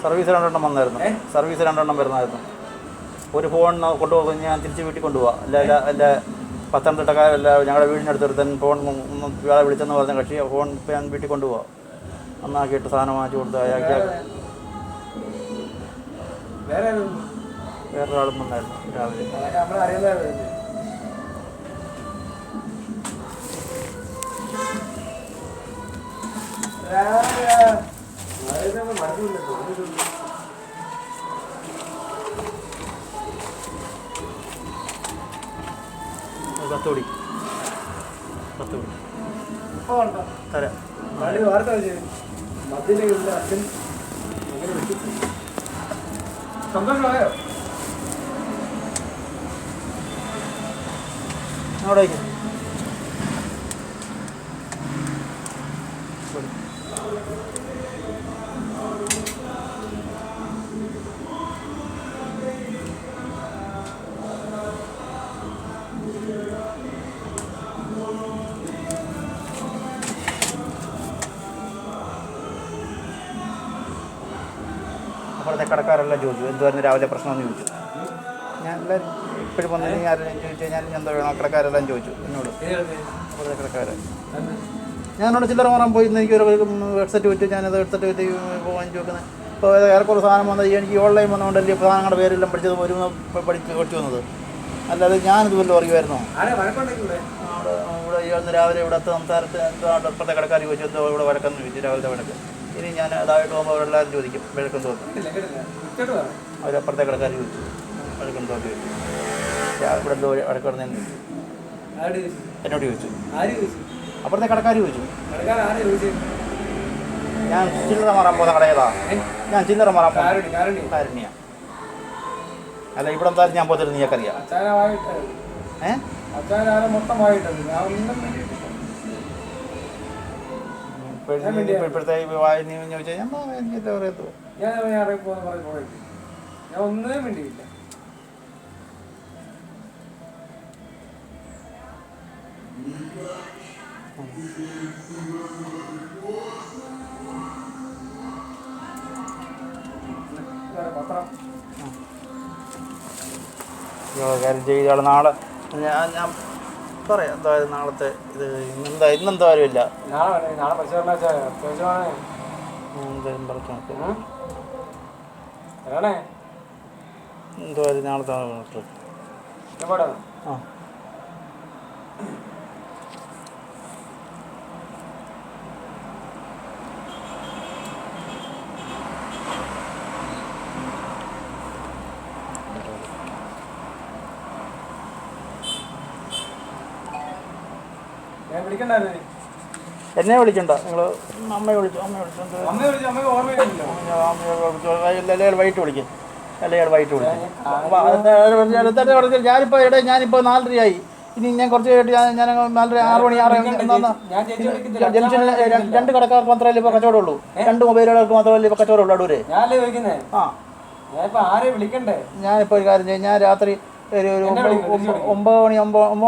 സർവീസ് 2 എണ്ണം വന്നായിരുന്നു. സർവീസ് 2 എണ്ണം വരുന്നതായിരുന്നു. ഒരു ഫോൺ കൊണ്ടുപോകും, ഞാൻ തിരിച്ച് വീട്ടിൽ കൊണ്ടുപോകാം. അല്ല പത്തനംതിട്ടക്കാരല്ല, ഞങ്ങളുടെ വീടിനടുത്തൊരുത്തൻ ഫോൺ ഇയാളെ വിളിച്ചെന്ന് പറഞ്ഞ കക്ഷി ഫോൺ ഇപ്പം ഞാൻ വീട്ടിൽ കൊണ്ടുപോകാം. നന്നാക്കിയിട്ട് സാധനം വാങ്ങിച്ചു കൊടുത്ത് അയാൾക്ക് വേറൊരാളും വന്നായിരുന്നു രാവിലെ. കത്തോടി തരാം. സന്തോഷമായോ? അവിടേക്ക് അപ്പോഴത്തെ കടക്കാരെല്ലാം ചോദിച്ചു എന്തുവായിരുന്നു രാവിലെ പ്രശ്നമെന്ന് ചോദിച്ചു. ഞാൻ എല്ലാവരും ഇപ്പോഴും വന്നു ആരെങ്കിലും ചോദിച്ചു ഞാൻ എന്താ വേണം കടക്കാരെല്ലാം ചോദിച്ചു എന്നോട്. അപ്പോഴത്തെ കടക്കാരൻ ഞാനോട് ചില്ലറ മാറാൻ പോയി. എനിക്കൊരു ഹെഡ്സെറ്റ് വെച്ച് ഞാനത് ഹെഡ്സെറ്റ് വെച്ച് വാങ്ങിച്ചു വെക്കുന്നത്. ഇപ്പോൾ ഏറെക്കുറെ സാധനം വന്നത് എനിക്ക് ഓൺലൈൻ വന്നുകൊണ്ടല്ലേ സാധനങ്ങളുടെ പേരെല്ലാം പഠിച്ചത് പഠിച്ചു വന്നത്. അല്ലാതെ ഞാനിത് വല്ലതും അറിയുമായിരുന്നോ? ഇവിടെ രാവിലെ ഇവിടുത്തെ സംസാരത്തിൽ എന്തോ അപ്പുറത്തെ കടക്കാർ ചോദിച്ചു എന്തോ ഇവിടെ വഴക്കെന്ന് ചോദിച്ചു രാവിലത്തെ വഴക്ക്. ഇനി ഞാൻ അതായിട്ട് പോകുമ്പോൾ അവരെല്ലാവരും ചോദിക്കും വഴക്കം തോന്നും. അവരപ്പുറത്തെ കടക്കാർ ചോദിച്ചു വഴക്കം തോന്നി ചോദിച്ചു ഇവിടെ എന്തോ വഴക്കുണ്ടെന്ന് ചോദിച്ചു. എന്നോട് ചോദിച്ചു. അപ്പുറത്തെ കടക്കാർ ചോദിച്ചു. ഞാൻ ചില്ലറ മാറാൻ പോകുന്ന കടയതാ. ഞാൻ ചില്ലറ മാറാൻ കാരുണ്യ. അല്ല ഇവിടെ എന്തായാലും ഞാൻ പോയിട്ട് നീക്കറിയാം. ഇപ്പോഴത്തെ വായന ചോദിച്ചാൽ ഞാൻ പറയത്തോ ഞാൻ ഒന്നും വേണ്ടിയില്ല. കാര്യം ചെയ്ത നാളെ ഞാൻ പറയാം എന്തായാലും നാളത്തെ ഇത് ഇന്നെന്താ കാര്യമില്ല. നാളെ പൈസ എന്തായാലും പറഞ്ഞു നോക്കണേ. എന്തായാലും നാളത്തെ ആ ഞാൻ വിളിക്കണ്ടായിരുന്നു. എന്നെ വിളിക്കണ്ട, നിങ്ങൾ അമ്മയെ വിളിച്ചു. അല്ലെങ്കിൽ വൈകിട്ട് വിളിക്കും. അല്ലെങ്കിൽ വൈകിട്ട് വിളിക്കും. ഞാനിപ്പോൾ ഞാനിപ്പോൾ 4:30 ഇനി ഞാൻ കുറച്ച് കഴിഞ്ഞിട്ട് ഞാൻ 4:30 6 മണി 6 ജംഗ്ഷനിൽ 2 കടക്കാർക്ക് മാത്രമല്ലേ ഇപ്പോൾ കച്ചവടമുള്ളൂ. 2 മൊബൈലുകൾക്ക് മാത്രമല്ലേ ഇപ്പോൾ കച്ചവടമുള്ളൂ അടൂര്. ഞാനിപ്പോൾ ഒരു കാര്യം ചെയ്യും, ഞാൻ രാത്രി ഒരു 9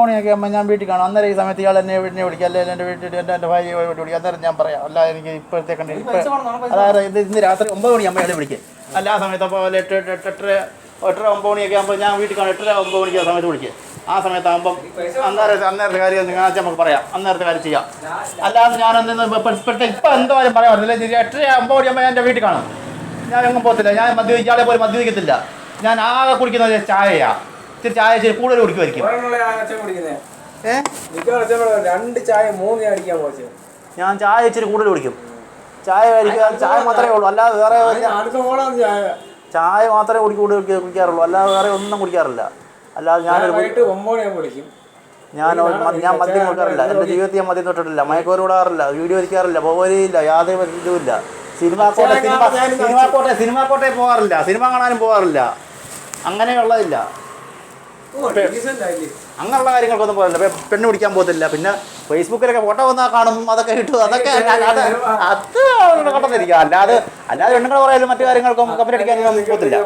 മണിയൊക്കെ ആകുമ്പോൾ ഞാൻ വീട്ടിൽ കാണും. അന്നേരം ഈ സമയത്ത് ഇയാൾ എന്നെ വിളിക്കുക, അല്ലെങ്കിൽ എൻ്റെ വീട്ടിൽ എൻ്റെ ഭാര്യ വിളിക്കുക. അന്നേരം ഞാൻ പറയാം, അല്ല എനിക്ക് ഇപ്പോഴത്തെ കണ്ടി അതായത് ഇന്ന് രാത്രി 9 മണിയാകുമ്പോൾ ഇയാളെ വിളിക്കുക. അല്ല ആ സമയത്ത് അപ്പോൾ 8:30 9 മണിയൊക്കെ ആകുമ്പോൾ ഞാൻ വീട്ടിൽ കാണും. 8:30 9 മണിക്ക് ആ സമയത്ത് വിളിക്കുക. ആ സമയത്താകുമ്പം അന്നേരത്തെ കാര്യം നിങ്ങൾക്ക് നമുക്ക് പറയാം, അന്നേരത്തെ കാര്യം ചെയ്യാം. അല്ലാതെ ഞാനൊന്ന് ഇപ്പം എന്തായാലും പറയാൻ പറ്റില്ല. 8:30 9 മണിയാകുമ്പോൾ ഞാൻ എൻ്റെ വീട്ടിൽ കാണും. ഞാൻ എങ്ങും പോകത്തില്ല. ഞാൻ ഇയാളെ പോലെ മദ്യപിക്കത്തില്ല. ഞാൻ ആകെ കുടിക്കുന്നത് ചായയാണ്. ഇത്തിരി ചായ ഇച്ചിരി കൂടുതൽ കുടിക്കുമായിരിക്കും. ഞാൻ ചായ ഇച്ചിരി കൂടുതൽ കുടിക്കും. ചായ മാത്രമേ ഉള്ളൂ, അല്ലാതെ വേറെ ചായ മാത്രമേ കുടിക്കാറുള്ളൂ, അല്ലാതെ വേറെ ഒന്നും കുടിക്കാറില്ല. അല്ലാതെ ഞാൻ മദ്യം കൊടുക്കാറില്ല. എൻ്റെ ജീവിതത്തിൽ ഞാൻ മദ്യം തൊട്ടിട്ടില്ല, മയക്കോര് വിടാറില്ല, വീഡിയോ വയ്ക്കാറില്ല, പോകലില്ല, യാതൊരു ഇതുമില്ല. സിനിമ കോട്ടെ പോകാറില്ല, സിനിമ കാണാനും പോകാറില്ല, അങ്ങനെയുള്ളതില്ല. അങ്ങനെയുള്ള കാര്യങ്ങൾക്കൊന്നും പോകില്ല. പെണ്ണ് പിടിക്കാൻ പോകത്തില്ല. പിന്നെ ഫേസ്ബുക്കിലൊക്കെ ഫോട്ടോ വന്നാൽ കാണും, അതൊക്കെ കിട്ടും. അതൊക്കെ അത് കണ്ടെന്നിരിക്കുക. അല്ലാതെ പെണ്ണുങ്ങൾ പറയാലും മറ്റു കാര്യങ്ങൾക്കും കമ്പനി അടിക്കാനൊന്നും പോകത്തില്ല.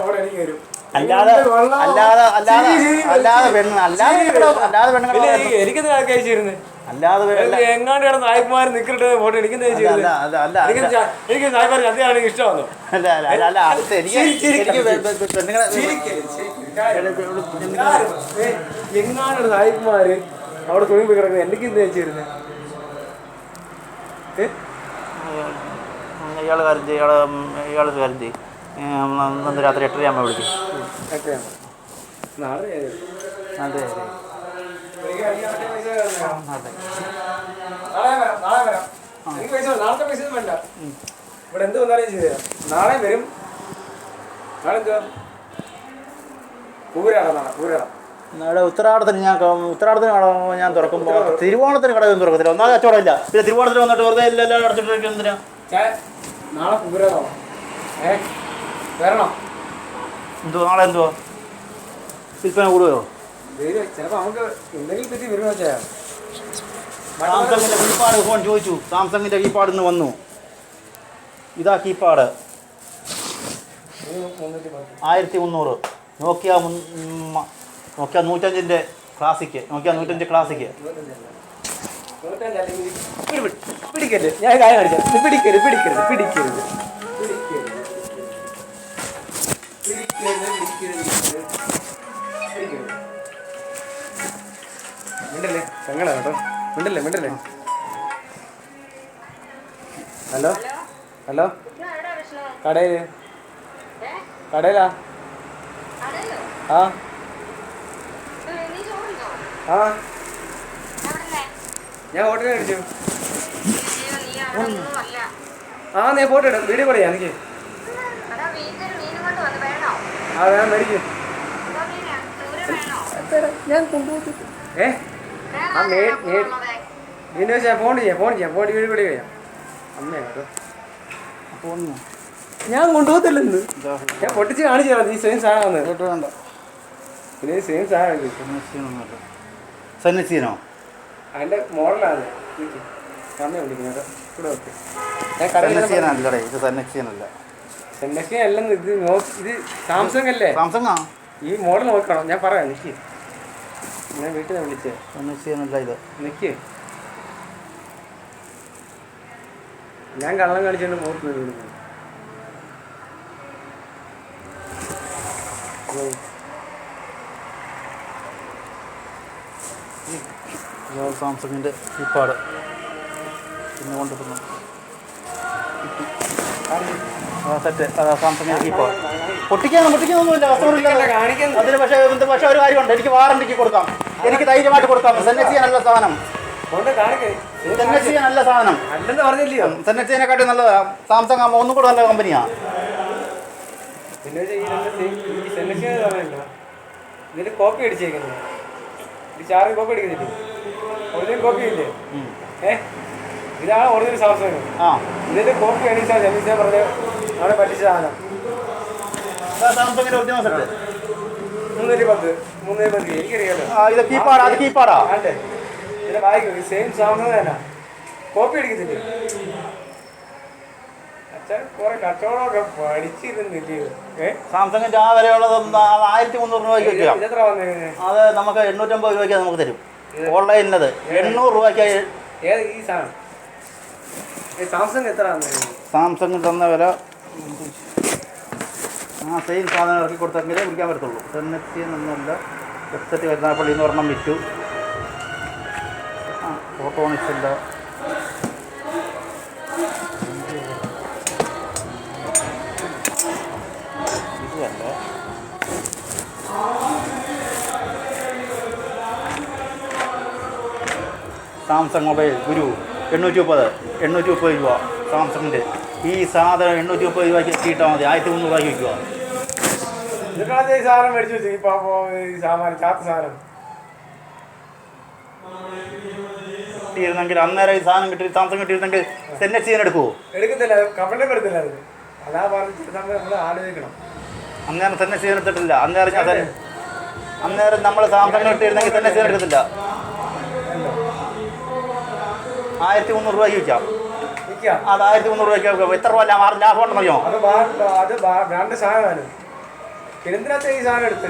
അല്ലാതെ എങ്ങാനാണ് നായികന്മാര് അവിടെ തുണി കിടക്കുന്നത്? എനിക്ക് എന്ത് വെച്ചിരുന്നത്? ഇയാൾ കാര്യം ചെയ്യും, രാത്രി 8:30 ആകുമ്പോൾ വിളിക്കും. നാളെ അതെ എനിക്ക് പൈസ നാളത്തെ പൈസ ഒന്നും വേണ്ട. ഇവിടെ എന്ത് വന്നാലും ചെയ്തു തരാം. നാളെ വരും. നാളെ എന്തുവാ? ഇവിടെ ഉത്തരാടത്തിന് ഞാൻ തുറക്കുമ്പോൾ തിരുവോണത്തിന് കടയൊന്നും തുറക്കത്തില്ല. ഒന്നാമത് കച്ചവടമില്ല. പിന്നെ തിരുവോണത്തിന് വന്നിട്ട് വെറുതെ എല്ലാം അടച്ചിട്ട് എന്തിനാ? നാളെ വരണോ? നാളെ എന്തുവാ വിൽപ്പന കൂടുകയോ? ചിലപ്പോ നമുക്ക് എന്തെങ്കിലും പറ്റി വരുമോ? സാംസങ്ങിന്റെ കീപാഡ് ഫോൺ ചോദിച്ചു. സാംസങ്ങിന്റെ കീപാഡ് ഇന്ന് വന്നു. ഇതാ കീപാഡ് 1300. നോക്കിയ 105 ക്ലാസിക്ക്. പിടിക്കരുത്, ഞാൻ കാര്യം കാണിക്കാം. പിടിക്കരുത്. മിണ്ടല്ലേ, സങ്കടം കേട്ടോ. മിണ്ടല്ലേ. ഹലോ കടയിലാ? ആ ഞാൻ ഹോട്ടലിൽ കഴിച്ചു. നീ ഫോട്ടോ ഇടും, വീഡിയോ കോൾ ചെയ്യാം. എനിക്ക് ഞാൻ മേടിക്കും. ഞാൻ കൊണ്ടുപോകും. വീഡിയോ ഫോൺ ചെയ്യാം. വീഡിയോ കോൾ ചെയ്യാം. അമ്മയാ കേട്ടോ. ഞാൻ കൊണ്ടുപോകത്തില്ലെന്ന്. ഞാൻ പൊട്ടിച്ച് കാണിച്ചു തരാം. ഈ സെയിം സാധനമാണ് കേട്ടോ. വേണ്ട, പിന്നെ സെയിം സാധനം സന്നസീനോ? അതിന്റെ മോഡലാണ്. അമ്മ വിളിക്കുന്നത് കേട്ടോ. ഇവിടെ ഓക്കെ. സെന്നക്സിയൻ അല്ലെന്ന്. ഇത് സാംസങ് അല്ലേ? സാംസങ്ങാ ഈ മോഡൽ നോക്കണം. ഞാൻ പറയാം. നിക്ക്, ഞാൻ വീട്ടിൽ നിന്ന് വിളിച്ചേ. സന്നക്സിയനല്ല ഇത്. നിക്ക്, ഞാൻ കള്ളം കളിച്ചോണ്ട് മോർക്കുന്നത് വിടുന്നു. സാംസങ്ങിന്റെ കീപാഡ് പിന്നെ കൊണ്ടുവന്നു. സെറ്റ്. അതാ സാംസങ്ങിന്റെ കീപാഡ്. പൊട്ടിക്കാനൊന്നുമില്ല, അതിന് പക്ഷേ ഒരു കാര്യമുണ്ട്. എനിക്ക് വാറണ്ടിക്ക് കൊടുക്കാം, എനിക്ക് ധൈര്യമായിട്ട് കൊടുക്കാം. സന്നക്സിയൻ നല്ല സാധനം. സന്നക്സിയനെക്കാട്ടും നല്ലതാ സാംസങ്. ആകുമ്പോൾ ഒന്നും കൂടെ നല്ല കമ്പനിയാ. ഇതിന്റെ കോപ്പി അടിച്ചേക്കുന്നത്. ചാർജ് കോപ്പി അടിക്കുന്നില്ലേ? ഒറിജിനൽ കോപ്പി ഇല്ലേ? ഇതാണ് ഒറിജിനൽ സാംസങ്. ഇതിന്റെ കോപ്പി അനീസ ജമീസ പറഞ്ഞ് അവിടെ പറ്റിച്ച സാധനം. സാംസങ്ങിന്റെ ഒറിജിനൽ സെറ്റ് 310 എനിക്കറിയാലോ. ഇത് കീപാടാ, അത് കീപാടാ. അതെ, ഇതിന്റെ വായിക്കും സെയിം സാംസങ് തന്നെ. കോപ്പി അടിക്കത്തില്ലേ? അച്ഛൻ കുറെ കച്ചവടമൊക്കെ പഠിച്ചിരുന്നില്ലേ? സാംസങ്ങിന്റെ ആ വിലയുള്ളത് 1300 രൂപയ്ക്ക് വെക്കാം. ഇതെത്ര വന്നേ? അത് നമുക്ക് 850 രൂപയ്ക്ക് നമുക്ക് തരും. ഓൺലൈനിലത് 800 രൂപയ്ക്ക്. ഏത് ഈ സാധനം? സാംസങ് എത്ര വന്നേ? സാംസങ് തന്ന വില ആ സെയിം സാധനം ഇറക്കി കൊടുത്തെങ്കിലേ വിളിക്കാൻ പറ്റത്തുള്ളൂ. ടെന്നറ്റി എന്നൊന്നുമല്ല, വെബ്സൈറ്റ് കരുനാഗപ്പള്ളി എന്ന് പറഞ്ഞാൽ വിറ്റു. ഫോട്ടോണിക്സില്ല. ഇതല്ല സാംസങ് മൊബൈൽ ഗുരു 830 രൂപ സാംസങ്ങിൻ്റെ. ഈ സാധനം 830 രൂപയ്ക്ക് എത്തിയിട്ടാൽ മതി. 1300 രൂപയ്ക്ക് വയ്ക്കുക. ഇതിനകത്ത് ഈ സാധനം മേടിച്ചു വെച്ചു. ഈ സാമാനം ചാത്ത സാധനം കിട്ടിയിരുന്നെങ്കിൽ അന്നേരം ഈ സാധനം കിട്ടി സാംസങ് കിട്ടിയിരുന്നെങ്കിൽ തന്നെ ചെയ്യാൻ എടുക്കുമോ? എടുക്കത്തില്ല, കമന്റ് എടുത്തില്ല. അത് അതാ പറഞ്ഞിട്ട് നമ്മൾ ആലോചിക്കണം. അന്നേരം തന്നെ ചെയ്യാൻ എടുത്തിട്ടില്ല. അന്നേരം നമ്മൾ സാംസങ്ങിന് കിട്ടിയിരുന്നെങ്കിൽ തന്നെ ചെയ്യാൻ എടുക്കത്തില്ല. 1300 രൂപയ്ക്ക് വിൽക്കാം. അത് 1300 രൂപയ്ക്ക് എത്ര രൂപ ലാഭം ഉണ്ടെന്നറിയോ? അത് ബ്രാൻഡ് സാധനമാണ്. എന്തിനകത്ത് ഈ സാധനം എടുത്തു?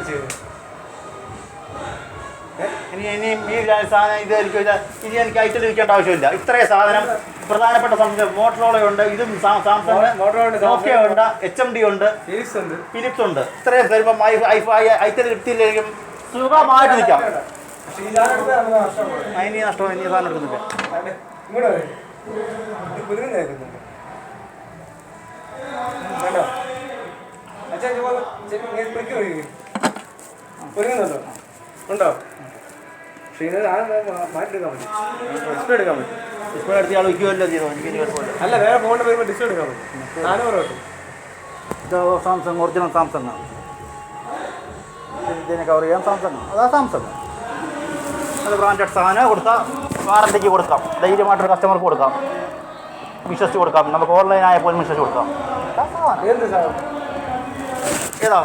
ഇനിയും ഈ സാധനം ഇതായിരിക്കും. ഇനി എനിക്ക് ഐറ്റം വിൽക്കേണ്ട ആവശ്യമില്ല. ഇത്രയും സാധനം പ്രധാനപ്പെട്ട മോട്ടറോളയുണ്ട്, ഇതും സാംസങ്, നോക്കിയ ഉണ്ട്, HMD ഉണ്ട്, ഫിലിപ്സ് ഉണ്ട്. ഇത്രയും വരുമ്പം ഐറ്റം കിട്ടിയില്ലെങ്കിലും സുഖമായിട്ട് നിൽക്കാം. ഇനി നഷ്ടം, ഇനി സാധനം എടുക്കുന്നില്ല. ഉണ്ടോ? മാറ്റിയെടുക്കാൻ പറ്റും. ഡിസ്പ്ലേ എടുക്കാൻ പറ്റും. ഡിസ്പ്ലേ എടുത്ത് ആൾ വയ്ക്കുമല്ലോ ചെയ്തോ. എനിക്ക് കുഴപ്പമില്ല. അല്ല, വേറെ ഫോണിൽ വരുമ്പോൾ ഡിസ്പ്ലേ എടുക്കാൻ പറ്റും. 400 കിട്ടും. ഇത് സാംസങ് ഒറിജിനൽ സാംസങ്. ഇതിനെ കവർ ചെയ്യാൻ സാംസങ്. അതാ സാംസങ്. അത് ബ്രാൻഡഡ് സാധനം കൊടുത്താൽ വാറണ്ടിക്ക് കൊടുക്കാം. ധൈര്യമായിട്ടൊരു കസ്റ്റമർക്ക് കൊടുക്കാം, വിശ്വസിച്ച് കൊടുക്കാം. നമുക്ക് ഓൺലൈനായപ്പോൾ വിശ്വസിച്ച് കൊടുക്കാം. ഏതാ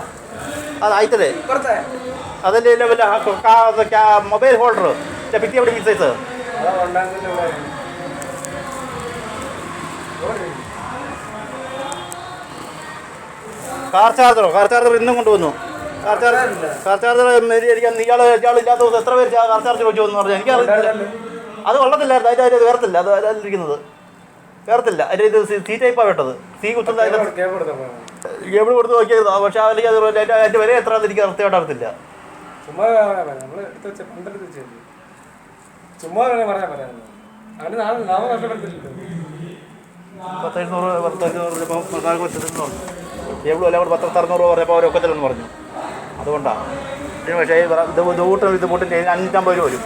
അത് ആയിട്ടല്ലേ? അതല്ലേ മൊബൈൽ ഹോൾഡർ ഭിത്തി എവിടെ സൈസ്? കാർ ചാർജർ ഇന്നും കൊണ്ടുവന്നു. കാർ ചാർജർ എനിക്ക് ഇയാളില്ലാത്ത ദിവസം എത്ര പേര് കാർ ചാർജർ വെച്ചു എന്ന് പറഞ്ഞാൽ എനിക്കറിയില്ല. അത് കൊള്ളത്തില്ലായിരുന്നു. അതിൻ്റെ അത് വേർത്തില്ല. അത് അതിലിരിക്കുന്നത് വേർത്തില്ല. അതിൻ്റെ ഇത് സി ടൈപ്പാണ് വേണ്ടത്. സി കുത്തുന്ന കേബിൾ കൊടുത്ത് നോക്കിയത്. പക്ഷേ അതിലേക്ക് അത് അതിൻ്റെ വില എത്രയാണെന്ന് എനിക്ക് കൃത്യമായിട്ട് അറിയത്തില്ല. ചുമ്മാ പറഞ്ഞാൽ പറയാം. അവന് നാമം നഷ്ടപ്പെടുത്തില്ല. 1700 കേബിൾ വില കൂടെ 1600 രൂപ പറഞ്ഞപ്പോൾ അവർ ഒക്കത്തില്ലെന്ന് പറഞ്ഞു. അതുകൊണ്ടാണ്. പക്ഷേ ഇത് ബൂട്ടിൻ്റെ 550 രൂപ വരും.